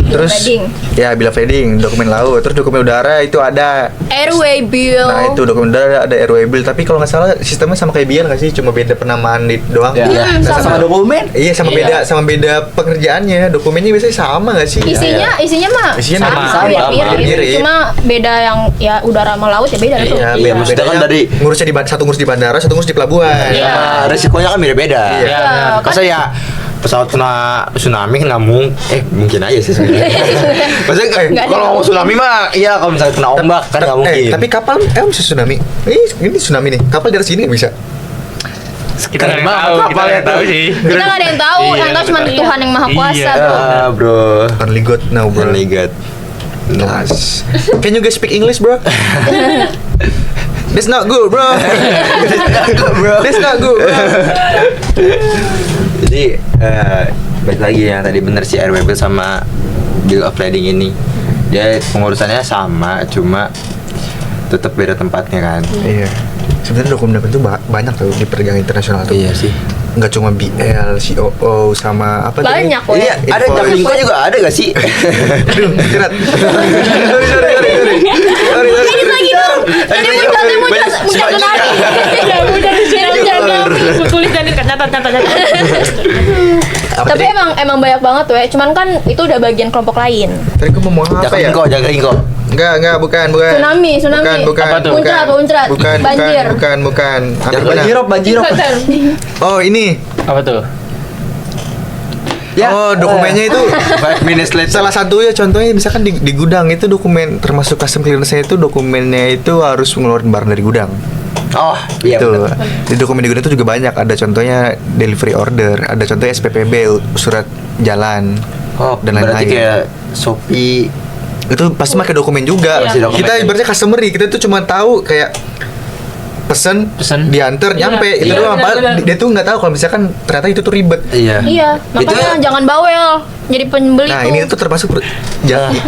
Terus Lading. ya bill of lading, dokumen laut. Terus dokumen udara itu ada. Airway bill. Nah, itu dokumen udara ada airway bill, tapi kalau nggak salah sistemnya sama kayak BL nggak sih? Cuma beda penamaan doang. Ya. Nah, Sama dokumen. Iya, sama beda pengerjaannya. Dokumennya biasanya sama nggak sih? Isinya mah Isinya sama mirip. mirip. Cuma beda yang ya udara sama laut ya beda tuh. Iya, maksudnya kan bedanya tadi- ngurusnya satu ngurus di bandara, satu ngurus di pelabuhan. Sama resikonya kan beda-beda. Iya. Masa ya pesawat tsunami kan nggak mungkin aja sih sebenarnya. Maksudnya Nggak ada. kalau tsunami mah iya, kalau misalnya kena ombak kan nggak mungkin. Tapi kapal bisa tsunami. Ini tsunami nih. Kapal dari sini nggak bisa. Kita nggak tahu sih. Kita nggak ada yang tahu, yang tahu cuma Tuhan yang maha kuasa, bro. Bro. Only God now, bro. Only God. Nice. Can you guys speak English, bro? That's not good, bro. That's not good, bro. Jadi balik lagi yang tadi bener si airway bill sama bill of lading ini, dia pengurusannya sama, cuma tetap beda tempatnya kan. Iya. Sebenarnya dokumen itu banyak tuh di perdagangan internasional tuh. Iya sih. Nggak cuma BL, COO sama apa tadi? Banyak, Iya, ada Jaklingko juga ada gak sih? Aduh, berat. Sorry. Edit lagi dong. Tadi muncul tsunami. Ya udah tulis dan catat. Tapi emang banyak banget tuh ya. Cuman kan itu udah bagian kelompok lain. Tadi gue mau apa ya? Jaklingko. Enggak, bukan. Tsunami. Bukan. Apa tuh? Muncrat. Banjir. Bukan. Hampir benar. Banjirop. Oh, ini. Apa tuh? Ya. Oh, dokumennya itu 5 minutes later. salah satu ya contohnya misalkan di gudang itu dokumen termasuk custom clearance-nya itu dokumennya itu harus ngeluarin barang dari gudang. Oh, iya Itu benar. di dokumen di gudang itu juga banyak, ada contohnya delivery order, ada contohnya SPPB, surat jalan, Oh, dan berarti lain-lain. kayak Shopee. Itu pasti pakai dokumen juga. Pasti dokumen. Kita ibaratnya customer, kita tuh cuma tahu kayak pesen, diantar, nyampe, itu Iya, doang. benar. Dia tuh nggak tahu kalau misalkan ternyata itu tuh ribet. Iya. Iya, makanya jangan bawel. Jadi pembeli Nah, tuh. ini tuh termasuk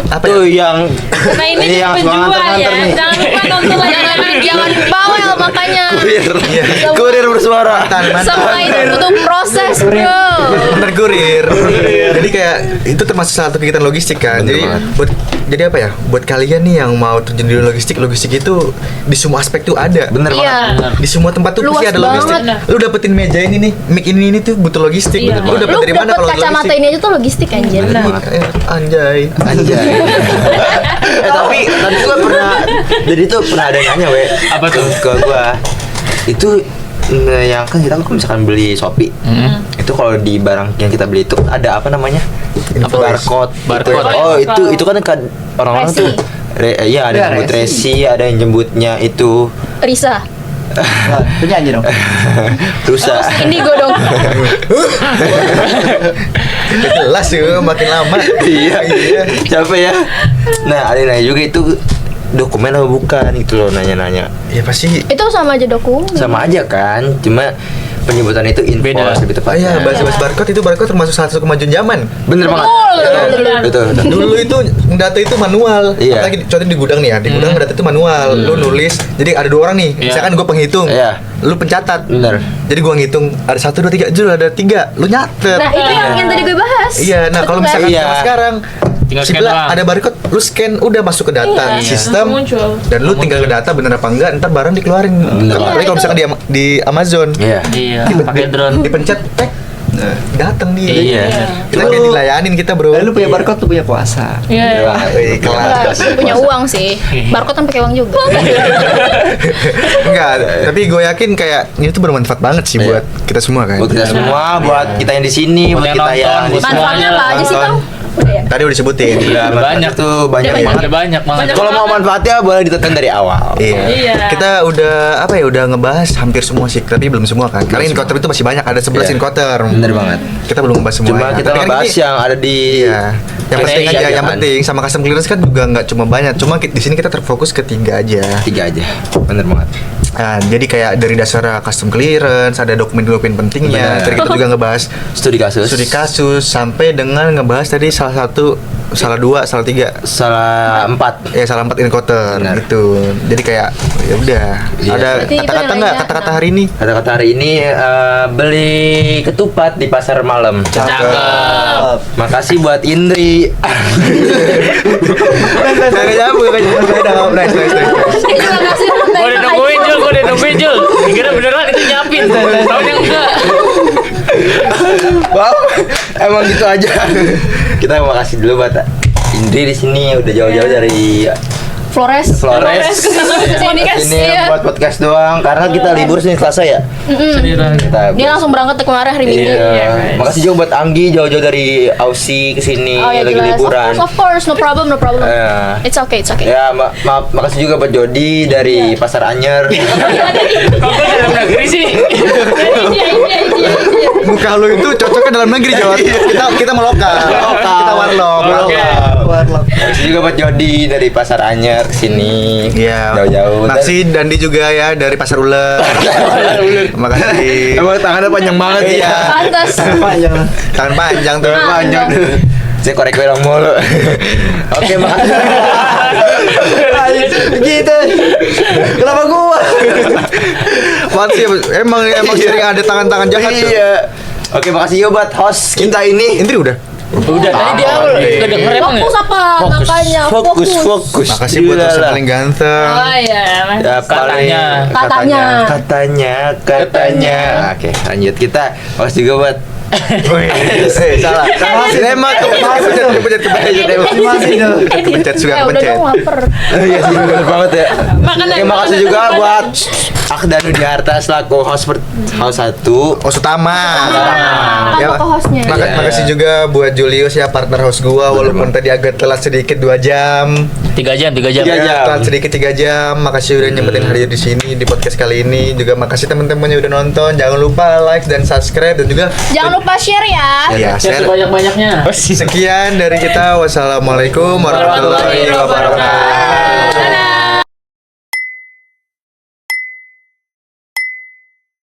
apa Tuh ya? yang Nah ini yang penjual pengantar ya. nih. Jangan lupa nonton lagi. Jangan bawel makanya. kurir bersuara. Semua itu butuh proses, bro. Bener, kurir. Jadi kayak itu termasuk salah satu kegiatan logistik kan. Jadi apa ya? Buat kalian nih yang mau terjun di logistik itu di semua aspek tuh ada. Bener Iya. banget. Di semua tempat tuh Luas pasti ada logistik. banget. Lu dapetin meja ini nih, mic ini tuh butuh logistik. Iya. Lu dapet Lu dari mana dapet kalau kacamata logistik? ini aja tuh logistik anjir. Anjay. Tapi tadi gua pernah, jadi tuh pernah ada yang nanya Apa tuh? ke gua. Itu yang kan kita kalau misalkan beli Shopee, itu kalau di barang yang kita beli itu ada apa namanya? Invoice. Barcode. Barcode. Oh, itu kan orang-orang tuh Iya, ada yang jemput Resi, ada yang jemputnya itu Risa. Wah, penyanyi dong. Rusa. Indigo dong. Jelas ya, makin lama. Iya, capek ya. Nah, ada yang nanya juga itu dokumen apa bukan gitu loh, nanya-nanya. Ya pasti. Itu sama aja dokumen. Sama aja kan, cuma penyebutan itu info Beda. lebih Oh tepatnya. iya, bahas barcode itu barcode termasuk salah satu kemajuan zaman. Bener banget. Betul. Dulu itu data itu manual. Iya. Apalagi contohnya di gudang nih ya, di gudang data itu manual. Lu nulis, jadi ada 2 orang nih. Iya. Misalkan gue penghitung, Iya. lu pencatat. Bener. Jadi gua ngitung ada 1, 2, 3, Jul ada 3, lu nyatet. Nah, itu yang tadi gue bahas. Iya, nah kalau Petugas. misalkan Iya. zaman sekarang Tinggal si scan Bella doang. ada barcode, lu scan udah masuk ke data Iya. sistem Langsung muncul. dan lu tinggal ke data bener apa enggak, ntar barang dikeluarin. Apalagi kalau misalkan di Amazon, Iya. Iya, pakai drone. dipencet, tek, nah, datang dia. Iya. Kita kayak dilayanin kita bro. Lu punya barcode, lu punya kuasa. Iya. Wih, kelas. Enggak, punya uang sih. Barcode kan pakai uang juga. Enggak, tapi gue yakin kayak ini tuh bermanfaat banget sih Iya. buat kita semua kan. Buat kita semua, buat kita yang di sini, Buat buat yang kita nonton, yang buat Manfaatnya apa aja sih, Kang? Udah ya? Tadi udah disebutin. Udah, Banyak tuh banyak Udah banget. Ada banyak banget. Kalau mau manfaatnya boleh ditonton dari awal. Iya. Iya. Kita udah apa ya udah ngebahas hampir semua sih, tapi belum semua kan. Karena encoder itu masih banyak, ada 11 Iya. encoder. Bener banget. Kita belum ngebahas semua. Cuma kita ngebahas yang ada di Iya. Yang penting Tiga aja, aja yang kan. penting sama custom clearance kan juga nggak cuma banyak. Cuma di sini kita terfokus ke 3 aja. 3 aja. Bener banget. Nah, jadi kayak dari dasar custom clearance, ada dokumen-dokumen pentingnya. Bener. Tadi kita juga ngebahas Studi kasus. sampai dengan ngebahas tadi salah 2, salah 3. Salah 4. Ya salah 4 encoder Benar. gitu. Jadi kayak ya udah. Iya. Ada Berarti itu kata-kata nggak? nilainya Kata-kata 6. hari ini? Kata-kata hari ini beli ketupat di pasar malam. Cakep. Makasih buat Indri. Gak nyambung, gak nyambung. Udah, nice. Dia juga ngasih Gue udah nungguin Jul, gue udah nungguin Jul. Kira beneran itu nyapin. Taunya enggak. Wow, emang gitu aja. Kita mau kasih dulu buat Indri di sini udah jauh-jauh dari Flores. Flores. Kesini kan. Ini Iya. buat podcast doang karena kita libur Senin Selasa ya. Kita Dia langsung berangkat kemarin hari Minggu. Iya. Makasih juga buat Anggi jauh-jauh dari Aussie ke sini Oh ya lagi jelas. liburan. Of course, no problem. Eh, It's okay. Ya, makasih juga buat Jody dari Pasar Anyer. Kok gue dalam negeri sih? Iya. Muka lu itu cocoknya dalam negeri, Jod. Kita mau lokal. Kita warlock. Makasih juga buat Jody dari Pasar Anyer kesini. Iya. Jauh-jauh. Makasih Dandi juga ya dari Pasar Ulet. Makasih. Emang tangannya panjang banget Iya. ya. Pantas. Panjang lah. Tangan panjang tuh. Panjang. Saya korek belong mulu. Oke, makasih. Gitu. Kenapa gua? Makasih. Emang sering ada tangan-tangan jahat tuh. Iya. Oke, makasih juga buat host kita ini. Indri udah. Udah tadi dia udah denger emang ya? Fokus apa? Makanya Fokus. Makasih buat host yang paling ganteng. Oh iya. Ya, Katanya. Katanya. Oke, lanjut kita. Makasih juga buat Salah. Emang kepencet. Masih dong. Kepencet suka Udah kepencet. dong lapar. Iya sih, bener banget ya. Makanan, Oke, makasih makanan, juga makanan. buat Akdan Udiarta selaku host 1. Host utama. Kan Ya, ke hostnya. Iya. Makasih juga buat Julius ya partner host gua walaupun tadi agak telat sedikit 2 jam. 3 jam. 3 jam. Telat sedikit 3 jam. Makasih udah nyempetin hadir di sini di podcast kali ini. Juga makasih teman-teman yang udah nonton. Jangan lupa like dan subscribe dan juga Jangan lupa share ya. ya share. Sebanyak-banyaknya. Sekian dari kita. Wassalamualaikum warahmatullahi wabarakatuh. Dadah.